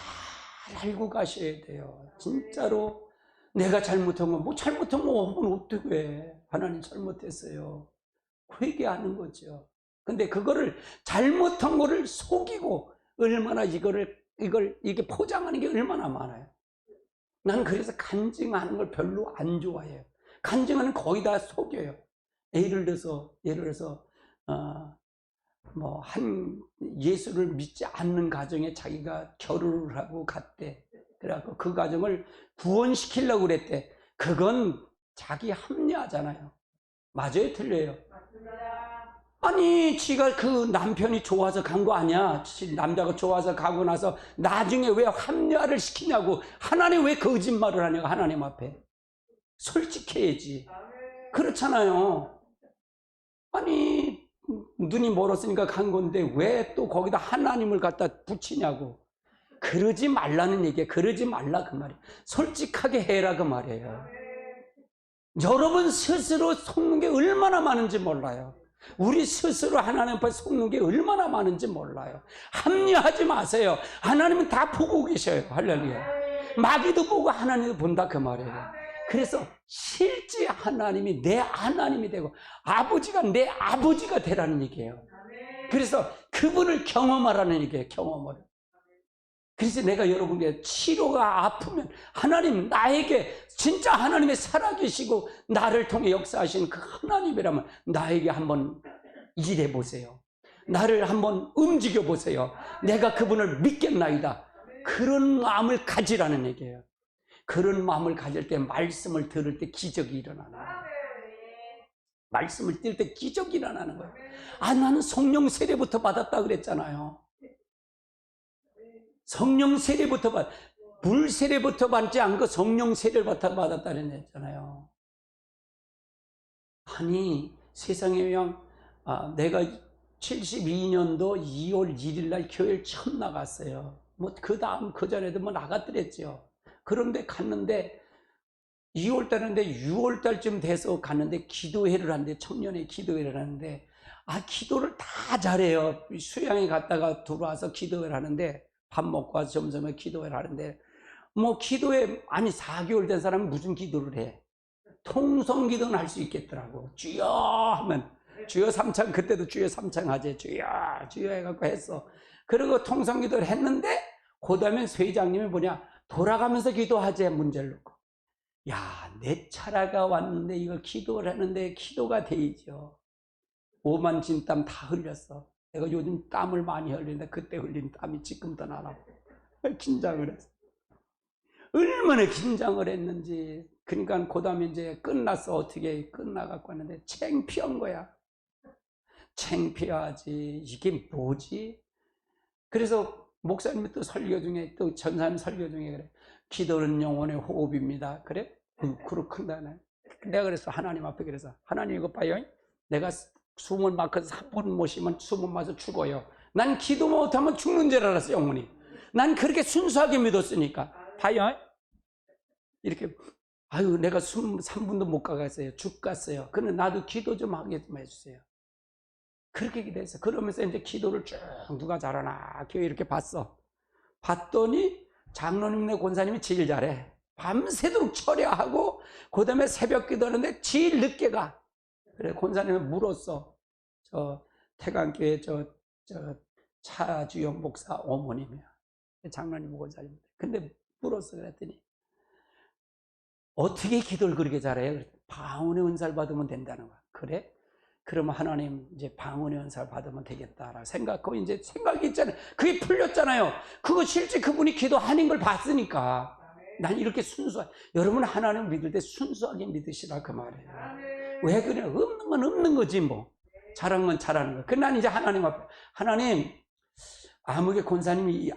알고 가셔야 돼요. 진짜로 내가 잘못한 건, 잘못한 건 어떻게 해. 하나님 잘못했어요. 회개하는 거죠. 근데 그거를 잘못한 거를 속이고 얼마나 이게 포장하는 게 얼마나 많아요. 난 그래서 간증하는 걸 별로 안 좋아해요. 간증하는 거의 다 속여요. 예를 들어서 예수를 믿지 않는 가정에 자기가 결혼을 하고 갔대. 그래갖고 그 가정을 구원시키려고 그랬대. 그건 자기 합리화잖아요. 맞아요, 틀려요? 아니, 지가 그 남편이 좋아서 간 거 아니야. 남자가 좋아서 가고 나서 나중에 왜 합리화를 시키냐고. 하나님 왜 거짓말을 하냐고, 하나님 앞에. 솔직해야지. 그렇잖아요. 아니, 눈이 멀었으니까 간 건데 왜 또 거기다 하나님을 갖다 붙이냐고. 그러지 말라는 얘기야. 그러지 말라 그 말이야. 솔직하게 해라 그 말이에요. 여러분 스스로 속는 게 얼마나 많은지 몰라요. 우리 스스로 하나님 앞에 속는 게 얼마나 많은지 몰라요. 합리화하지 마세요. 하나님은 다 보고 계셔요. 할렐루야. 마귀도 보고 하나님도 본다 그 말이에요. 그래서 실제 하나님이 내 하나님이 되고 아버지가 내 아버지가 되라는 얘기예요. 그래서 그분을 경험하라는 얘기예요. 경험을. 그래서 내가 여러분께 치료가 아프면 하나님 나에게 진짜 하나님의 살아계시고 나를 통해 역사하시는 그 하나님이라면 나에게 한번 일해 보세요. 나를 한번 움직여 보세요. 내가 그분을 믿겠나이다. 그런 마음을 가지라는 얘기예요. 그런 마음을 가질 때 말씀을 들을 때 기적이 일어나는 거예요. 말씀을 들을 때 기적이 일어나는 거예요. 아, 나는 성령 세례부터 받았다 그랬잖아요. 성령 세례부터 물 세례부터 받지 않고 성령 세례부터 받았다는 했잖아요. 아니 세상에 그냥 내가 72년도 2월 1일 날 교회를 처음 나갔어요. 뭐 그 다음 그 전에도 뭐 나갔더랬죠. 그런데 갔는데 2월 달인데 6월 달쯤 돼서 갔는데 기도회를 하는데 청년회 기도회를 하는데 기도를 다 잘해요. 수양에 갔다가 들어와서 기도회를 하는데 밥 먹고 와서 점점에 기도회를 하는데 뭐 기도회 4개월 된 사람은 무슨 기도를 해? 통성 기도는 할 수 있겠더라고. 주여 하면 주여 삼창, 그때도 주여 삼창 하지. 주여 주여 해갖고 했어. 그리고 통성 기도를 했는데 그 다음에 회장님이 돌아가면서 기도하지 문제를 놓고. 야, 내 차례가 왔는데 이거 기도를 했는데 기도가 되죠. 오만 진땀 다 흘렸어. 내가 요즘 땀을 많이 흘리는데 그때 흘린 땀이 지금도 나나. 긴장을 했어. 얼마나 긴장을 했는지. 그러니까 그 다음에 이제 끝났어. 어떻게 끝나갖고 왔는데 창피한 거야. 창피하지. 이게 뭐지? 그래서 목사님이 또 설교 중에 또 전사님 설교 중에 그래. 기도는 영혼의 호흡입니다. 그래? 그렇군다네. 내가 그래서 하나님 앞에 그래서 하나님 이거 봐요. 내가 숨을 막혀서 3분 못 쉬면 숨을 마서 죽어요. 난 기도 못하면 죽는 줄 알았어 영혼이. 난 그렇게 순수하게 믿었으니까. 봐요. 이렇게 내가 숨 3분도 못 가겠어요. 죽겠어요. 그런데 나도 기도 좀 하게 좀 해주세요. 그렇게 기도했어. 그러면서 이제 기도를 쭉 누가 잘하나 교회 이렇게 봤어. 봤더니 장로님네 권사님이 제일 잘해. 밤새도록 철야하고 그 다음에 새벽 기도하는데 제일 늦게 가. 그래 권사님이 물었어. 저 태강교회 저 차주영 목사 어머님이야. 장로님 권사님. 근데 물었어. 그랬더니 어떻게 기도를 그렇게 잘해요? 그랬더니 방언의 은사를 받으면 된다는 거야. 그래? 그러면 하나님 이제 방언의 은사를 받으면 되겠다라고 생각하고 이제 생각이 있잖아요. 그게 풀렸잖아요. 그거 실제 그분이 기도하는 걸 봤으니까. 난 이렇게 여러분 하나님 믿을 때 순수하게 믿으시라 그 말이에요. 왜 그래? 없는 건 없는 거지 뭐. 잘한 건 잘하는 거. 그난 이제 하나님 앞에 하나님 아무개 권사님이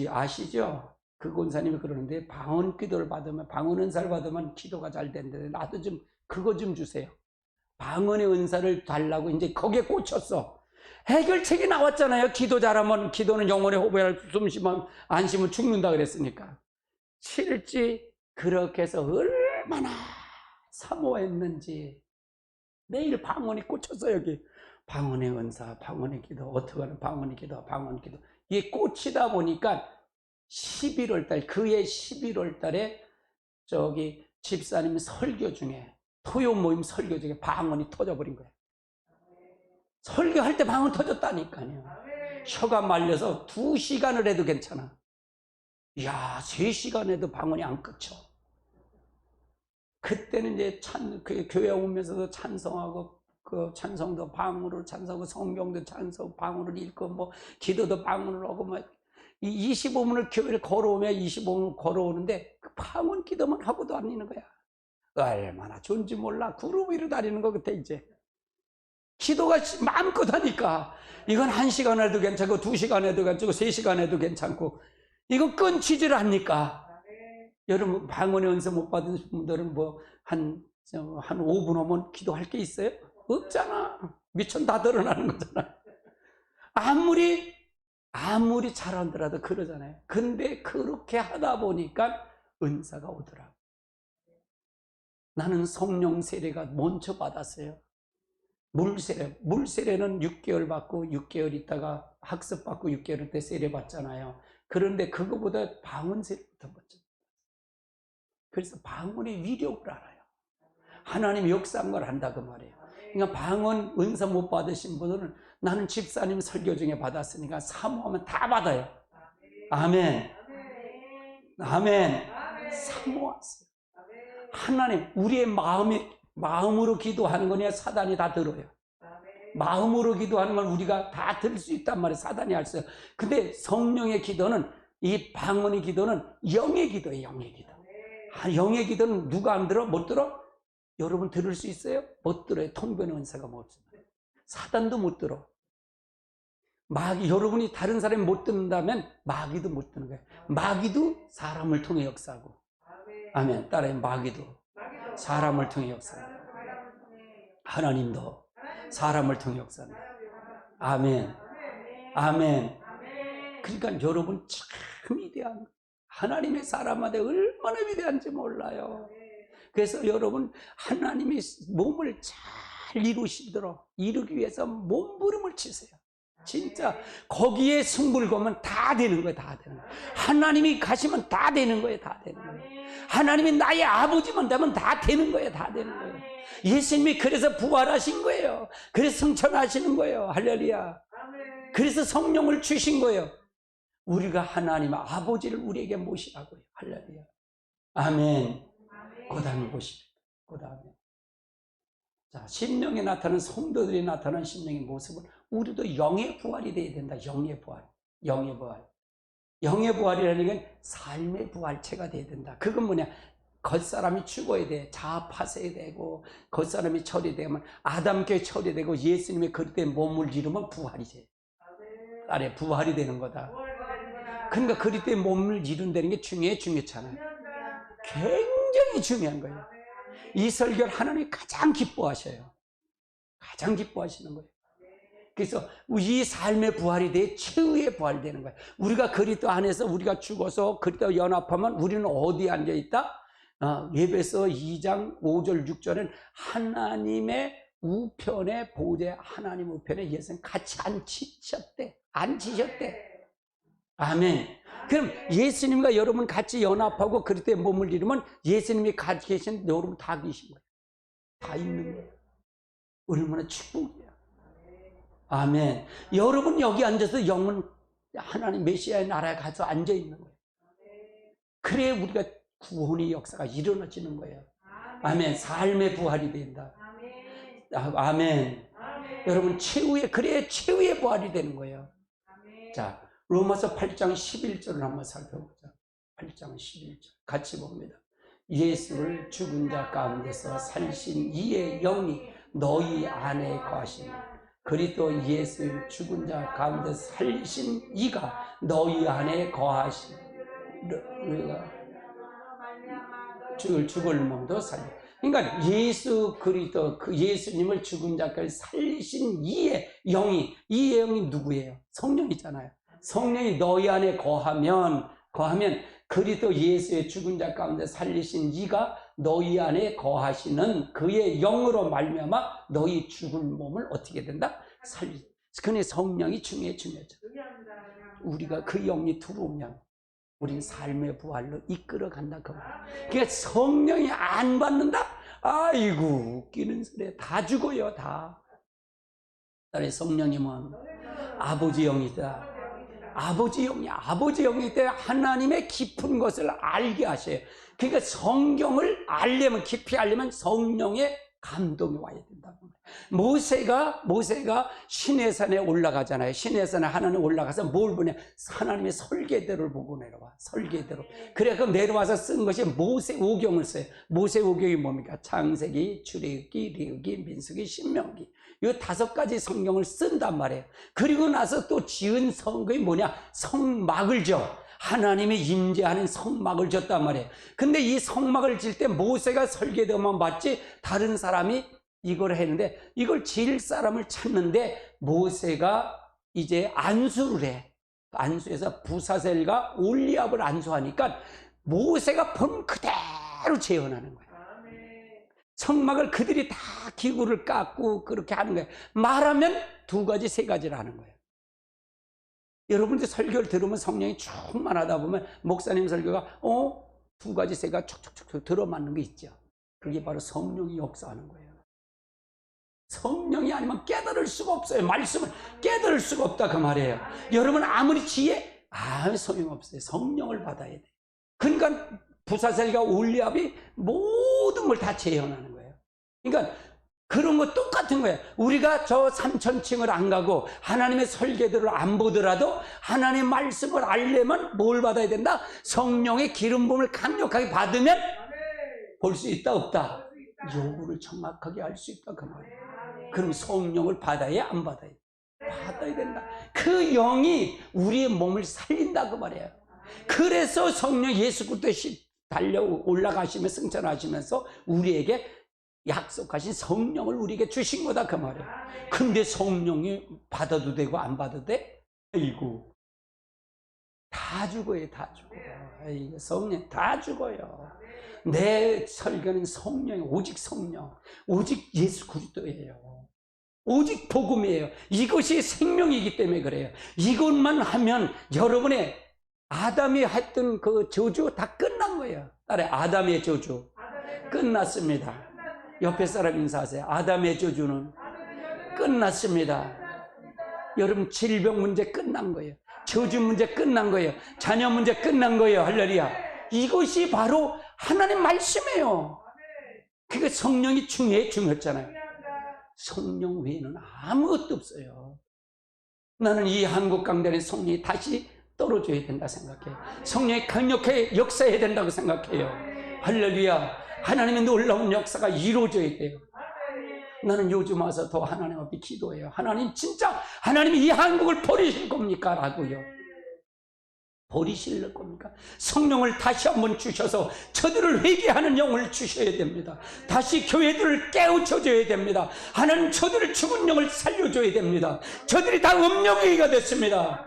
아시죠? 그 권사님이 그러는데 방언 기도를 받으면 방언 은사를 받으면 기도가 잘 된대. 나도 좀 그거 좀 주세요. 방언의 은사를 달라고 이제 거기에 꽂혔어. 해결책이 나왔잖아요. 기도 잘하면 기도는 영혼의 호흡을 숨 쉬면 안 쉬면 죽는다 그랬으니까. 실제 그렇게 해서 얼마나 사모했는지 매일 방언이 꽂혔어. 여기 방언의 은사, 방언의 기도, 어떻게 하는 방언의 기도, 방언 기도 이게 꽂히다 보니까 11월 달 그해 11월 달에 저기 집사님 설교 중에 토요 모임 설교 중에 방언이 터져버린 거예요. 설교할 때 방언 터졌다니까요. 혀가 말려서 2시간을 해도 괜찮아. 이야 3시간 해도 방언이 안 끝쳐. 그때는 이제 그 교회 오면서도 찬송하고 그 찬송도 방언으로 찬송하고 성경도 찬송 방언으로 읽고 뭐 기도도 방언으로 하고 막 25분을 교회를 걸어오면 25분 걸어오는데 그 방언 기도만 하고도 안 있는 거야. 얼마나 좋은지 몰라. 구름 위로 다니는 것 같아 이제. 기도가 마음껏 하니까 이건 1시간 해도 괜찮고 2시간 해도 괜찮고 3시간 해도 괜찮고 이거 끊지질 않으니까. 여러분 방언의 은사 못 받은 분들은 뭐 한 5분 오면 기도할 게 있어요? 없잖아. 미천 다 드러나는 거잖아. 아무리 잘하더라도 그러잖아요. 근데 그렇게 하다 보니까 은사가 오더라. 나는 성령 세례가 먼저 받았어요. 물세례는 6개월 받고 6개월 있다가 학습받고 6개월 때 세례 받잖아요. 그런데 그거보다 방언 세례부터 받죠. 그래서 방언의 위력을 알아요. 하나님 역사한 걸 안다 그 말이에요. 그러니까 방언 은사 못 받으신 분들은 나는 집사님 설교 중에 받았으니까 사모하면 다 받아요. 아멘. 아멘. 사모하세요. 하나님, 우리의 마음으로 기도하는 거냐 사단이 다 들어요. 마음으로 기도하는 건 우리가 다 들을 수 있단 말이에요. 사단이 할 수. 근데 성령의 기도는, 이 방언의 기도는 영의 기도예요. 영의 기도. 영의 기도는 누가 안 들어? 못 들어? 여러분 들을 수 있어요? 못 들어요. 통변의 은사가 못 들어요. 사단도 못 들어. 여러분이 다른 사람이 못 듣는다면 마귀도 못 듣는 거예요. 마귀도 사람을 통해 역사하고. 아멘. 따라해. 마귀도 사람을 통해 역사하고. 하나님도 사람을 통해 역사합니다. 아멘. 아멘. 그러니까 여러분 참 위대한, 하나님의 사람한테 얼마나 위대한지 몰라요. 그래서 여러분 하나님의 몸을 잘 이루기 위해서 몸부림을 치세요. 진짜 거기에 승부를 거면 다 되는 거예요. 다 되는 거예요. 하나님이 가시면 다 되는 거예요. 다 되는 거예요. 하나님이 나의 아버지만 되면 다 되는 거예요. 다 되는 거예요. 예수님이 그래서 부활하신 거예요. 그래서 승천하시는 거예요. 할렐루야. 그래서 성령을 주신 거예요. 우리가 하나님 아버지를 우리에게 모시라고요. 할렐루야. 아멘. 고단한 곳입니다. 고단한. 자, 심령에 나타나는, 성도들이 나타나는 심령의 모습은 우리도 영의 부활이 되어야 된다. 영의 부활. 영의 부활. 영의 부활이라는 건 삶의 부활체가 되어야 된다. 그건 뭐냐? 겉사람이 죽어야 돼. 자아 파쇄야 되고, 겉사람이 처리되면 아담께 처리되고, 예수님의 그릇된 몸을 이루면 부활이지. 아래 부활이 되는 거다. 그러니까 그릇된 몸을 이룬다는 게 중요찮아요. 굉장히 중요한 거예요. 이 설교를 하나님이 가장 기뻐하셔요. 가장 기뻐하시는 거예요. 그래서 이 삶의 부활이 돼 최후의 부활이 되는 거예요. 우리가 그리스도 안에서 우리가 죽어서 그리스도 연합하면 우리는 어디에 앉아있다? 에베소 2장 5절 6절은 하나님의 우편에, 보좌 하나님 우편에 예수님 같이 앉히셨대. 아멘. 그럼 예수님과 여러분 같이 연합하고 그리스도의 몸을 이루면 예수님이 같이 계신 여러분 다 계신 거예요. 다 있는 거예요. 얼마나 축복이야. 아멘. 여러분 여기 앉아서 영은 하나님 메시아의 나라에 가서 앉아 있는 거예요. 그래야 우리가 구원의 역사가 일어나지는 거예요. 아멘. 삶의 부활이 된다. 아멘. 여러분 그래야 최후의 부활이 되는 거예요. 자, 로마서 8장 11절을 한번 살펴보자. 8장 11절 같이 봅니다. 예수를 죽은 자 가운데서 살리신 이의 영이 너희 안에 거하시니 그리스도 예수를 죽은 자 가운데 살리신 이가 너희 안에 거하시니 죽을 몸도 살리. 그러니까 예수 그리스도 그 예수님을 죽은 자까지 살리신 이의 영이 누구예요? 성령이잖아요. 성령이 너희 안에 거하면 그리스도 예수의 죽은 자 가운데 살리신 이가 너희 안에 거하시는 그의 영으로 말미암아 너희 죽은 몸을 어떻게 된다? 그네 성령이 중요하죠. 우리가 그 영이 들어오면 우린 삶의 부활로 이끌어 간다. 그러니까 성령이 안 받는다? 아이고 웃기는 소리야. 다 죽어요. 다. 성령님은 아버지 영이다. 아버지 영이 때 하나님의 깊은 것을 알게 하셔요. 그러니까 성경을 알려면, 깊이 알려면 성령의 감동이 와야 된다고. 모세가 시내산에 올라가잖아요. 시내산에 하나님 올라가서 뭘 보냐? 하나님의 설계대로를 보고 내려와. 설계대로. 그래서 내려와서 쓴 것이 모세오경을 써요. 모세오경이 뭡니까? 창세기, 출애굽기, 레위기, 민수기, 신명기. 이 5가지 성경을 쓴단 말이에요. 그리고 나서 또 지은 성경이 뭐냐? 성막을 져. 하나님이 임재하는 성막을 졌단 말이에요. 근데 이 성막을 질 때 모세가 설계도만 봤지 다른 사람이 이걸 했는데 이걸 지을 사람을 찾는데 모세가 이제 안수를 해. 안수해서 부사셀과 올리압을 안수하니까 모세가 본 그대로 재현하는 거예요. 성막을 그들이 다 기구를 깎고 그렇게 하는 거예요. 말하면 2가지, 3가지를 하는 거예요. 여러분들 설교를 들으면 성령이 충만하다 보면 목사님 설교가 2가지, 3가지 촉촉촉 들어맞는 게 있죠. 그게 바로 성령이 역사하는 거예요. 성령이 아니면 깨달을 수가 없어요. 말씀을 깨달을 수가 없다 그 말이에요. 여러분 아무리 지혜 소용없어요. 성령을 받아야 돼. 그러니까 부사셀과 올리압이 모든 걸 다 재현하는 거예요. 그러니까 그런 거 똑같은 거예요. 우리가 저 3000층을 안 가고 하나님의 설계도를 안 보더라도 하나님의 말씀을 알려면 뭘 받아야 된다? 성령의 기름 부음을 강력하게 받으면 볼 수 있다 없다? 요구를 정확하게 알 수 있다 그 말이에요. 그럼 성령을 받아야 안 받아야 돼? 받아야 된다. 그 영이 우리의 몸을 살린다 그 말이에요. 그래서 성령 예수 그리스도 달려 올라가시며 승천하시면서 우리에게 약속하신 성령을 우리에게 주신 거다 그 말이에요. 근데 성령이 받아도 되고 안 받아도 돼? 아이고 다 죽어요. 다 죽어요. 아이고, 성령 다 죽어요. 내 설교는 성령, 오직 성령, 오직 예수 그리스도예요. 오직 복음이에요. 이것이 생명이기 때문에 그래요. 이것만 하면 여러분의 아담이 했던 그 저주 다 끝난 거예요. 따라 아담의 저주 끝났습니다. 옆에 사람 인사하세요. 아담의 저주는 끝났습니다. 여러분 질병 문제 끝난 거예요. 저주 문제 끝난 거예요. 자녀 문제 끝난 거예요. 할렐루야. 이것이 바로 하나님 말씀이에요. 그러니까 성령이 중요했잖아요. 성령 외에는 아무것도 없어요. 나는 이 한국 강단에 성령이 다시 떨어져야 된다 생각해요. 성령이 강력하게 역사해야 된다고 생각해요. 할렐루야. 하나님의 놀라운 역사가 이루어져야 돼요. 나는 요즘 와서 더 하나님 앞에 기도해요. 하나님 진짜 하나님이 이 한국을 버리실 겁니까? 라고요. 버리실 겁니까? 성령을 다시 한번 주셔서 저들을 회개하는 영을 주셔야 됩니다. 다시 교회들을 깨우쳐줘야 됩니다. 하나님 저들을 죽은 영을 살려줘야 됩니다. 저들이 다 음령이가 됐습니다.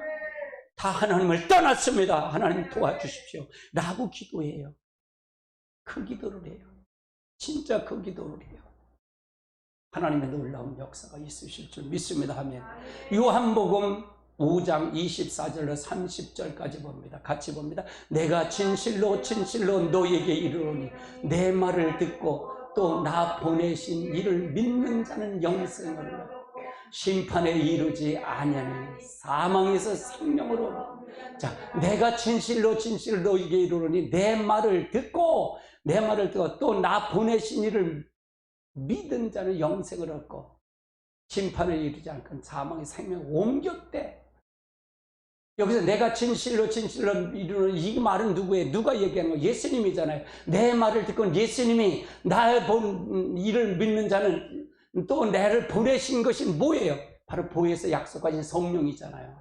다 하나님을 떠났습니다. 하나님 도와주십시오. 라고 기도해요. 그 기도를 해요. 진짜 그 기도를 해요. 하나님의 놀라운 역사가 있으실 줄 믿습니다. 하면 요한복음 5장 24절로 30절까지 봅니다. 같이 봅니다. 내가 진실로 진실로 너에게 이르노니 내 말을 듣고 또 나 보내신 이를 믿는 자는 영생을 얻고 심판에 이르지 아니하니 사망에서 생명으로. 자, 내가 진실로 진실로 너에게 이르노니 내 말을 듣고 또 나 보내신 이를 믿은 자는 영생을 얻고 심판에 이르지 않고 사망의 생명을 옮겼대. 여기서 내가 진실로 진실로 이르는 이 말은 누구예요? 누가 얘기하는 거예요? 예수님이잖아요. 내 말을 듣고 예수님이 나의 본 이를 믿는 자는 또 나를 보내신 것이 뭐예요? 바로 보혜서 약속하신 성령이잖아요.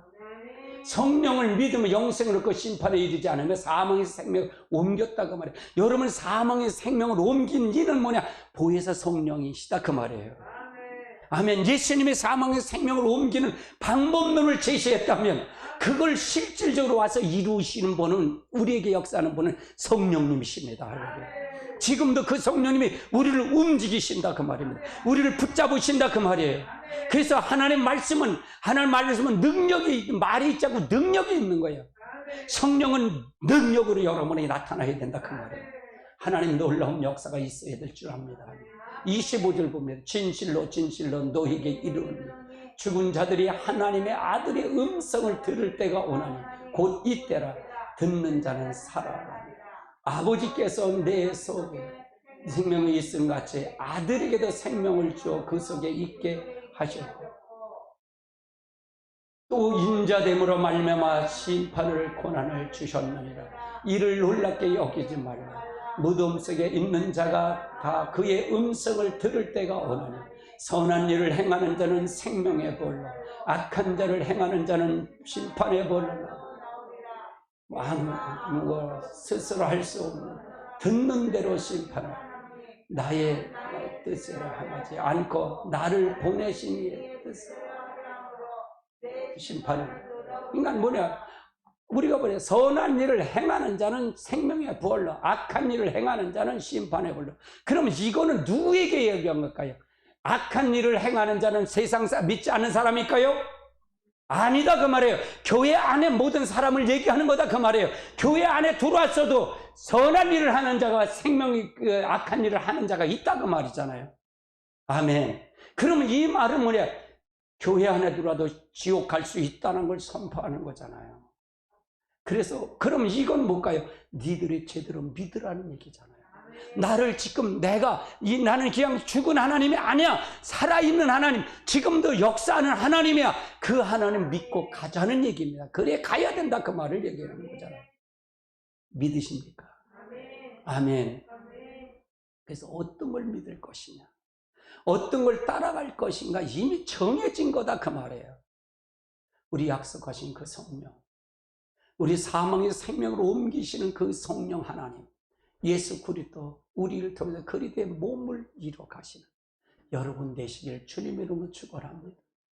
성령을 믿으면 영생을 얻고 심판에 이르지 않으면 사망에서 생명을 옮겼다고 말해요. 여러분 사망의 생명을 옮긴 이는 뭐냐? 보혜서 성령이시다 그 말이에요. 아멘. 예수님의 사망의 생명을 옮기는 방법론을 제시했다면 그걸 실질적으로 와서 이루시는 분은, 우리에게 역사하는 분은 성령님이십니다. 할렐루야. 지금도 그 성령님이 우리를 움직이신다 그 말입니다. 우리를 붙잡으신다 그 말이에요. 그래서 하나님 말씀은 능력이, 말이 있지 않고 능력이 있는 거예요. 성령은 능력으로 여러분에게 나타나야 된다 그 말이에요. 하나님 놀라운 역사가 있어야 될 줄 압니다. 25절 보면 진실로 진실로 너에게 이르노니 죽은 자들이 하나님의 아들의 음성을 들을 때가 오나니 곧 이때라. 듣는 자는 살아나리라. 아버지께서 내 속에 생명이 있음 같이 아들에게도 생명을 주어 그 속에 있게 하셨고 또 인자됨으로 말미암아 심판을 고난을 주셨느니라. 이를 놀랍게 여기지 말라. 무덤 속에 있는 자가 다 그의 음성을 들을 때가 오나니 선한 일을 행하는 자는 생명의 벌로 악한 자를 행하는 자는 심판의 벌로 아무 스스로 할 수 없는 듣는 대로 심판을 나의 뜻대로 하지 않고 나를 보내신 이의 뜻대로 심판을. 그러니까 뭐냐, 우리가 보냐, 선한 일을 행하는 자는 생명의 벌로 악한 일을 행하는 자는 심판의 벌로. 그럼 이거는 누구에게 얘기한 걸까요? 악한 일을 행하는 자는 세상 믿지 않는 사람일까요? 아니다 그 말이에요. 교회 안에 모든 사람을 얘기하는 거다 그 말이에요. 교회 안에 들어왔어도 선한 일을 하는 자가 악한 일을 하는 자가 있다 그 말이잖아요. 아멘. 그러면 이 말은 뭐냐? 교회 안에 들어와도 지옥 갈 수 있다는 걸 선포하는 거잖아요. 그래서 그럼 이건 뭘까요? 니들의 제대로 믿으라는 얘기잖아요. 나를 지금 나는 그냥 죽은 하나님이 아니야. 살아있는 하나님, 지금도 역사하는 하나님이야. 그 하나님 믿고 가자는 얘기입니다. 그래 가야 된다, 그 말을 얘기하는 거잖아요. 믿으십니까? 아멘. 그래서 어떤 걸 믿을 것이냐, 어떤 걸 따라갈 것인가 이미 정해진 거다, 그 말이에요. 우리 약속하신 그 성령, 우리 사망의 생명으로 옮기시는 그 성령 하나님, 예수 그리스도 우리를 통해서 그리스도의 몸을 이루어 가시는 여러분 되시길 주님의 이름으로 축원합니다.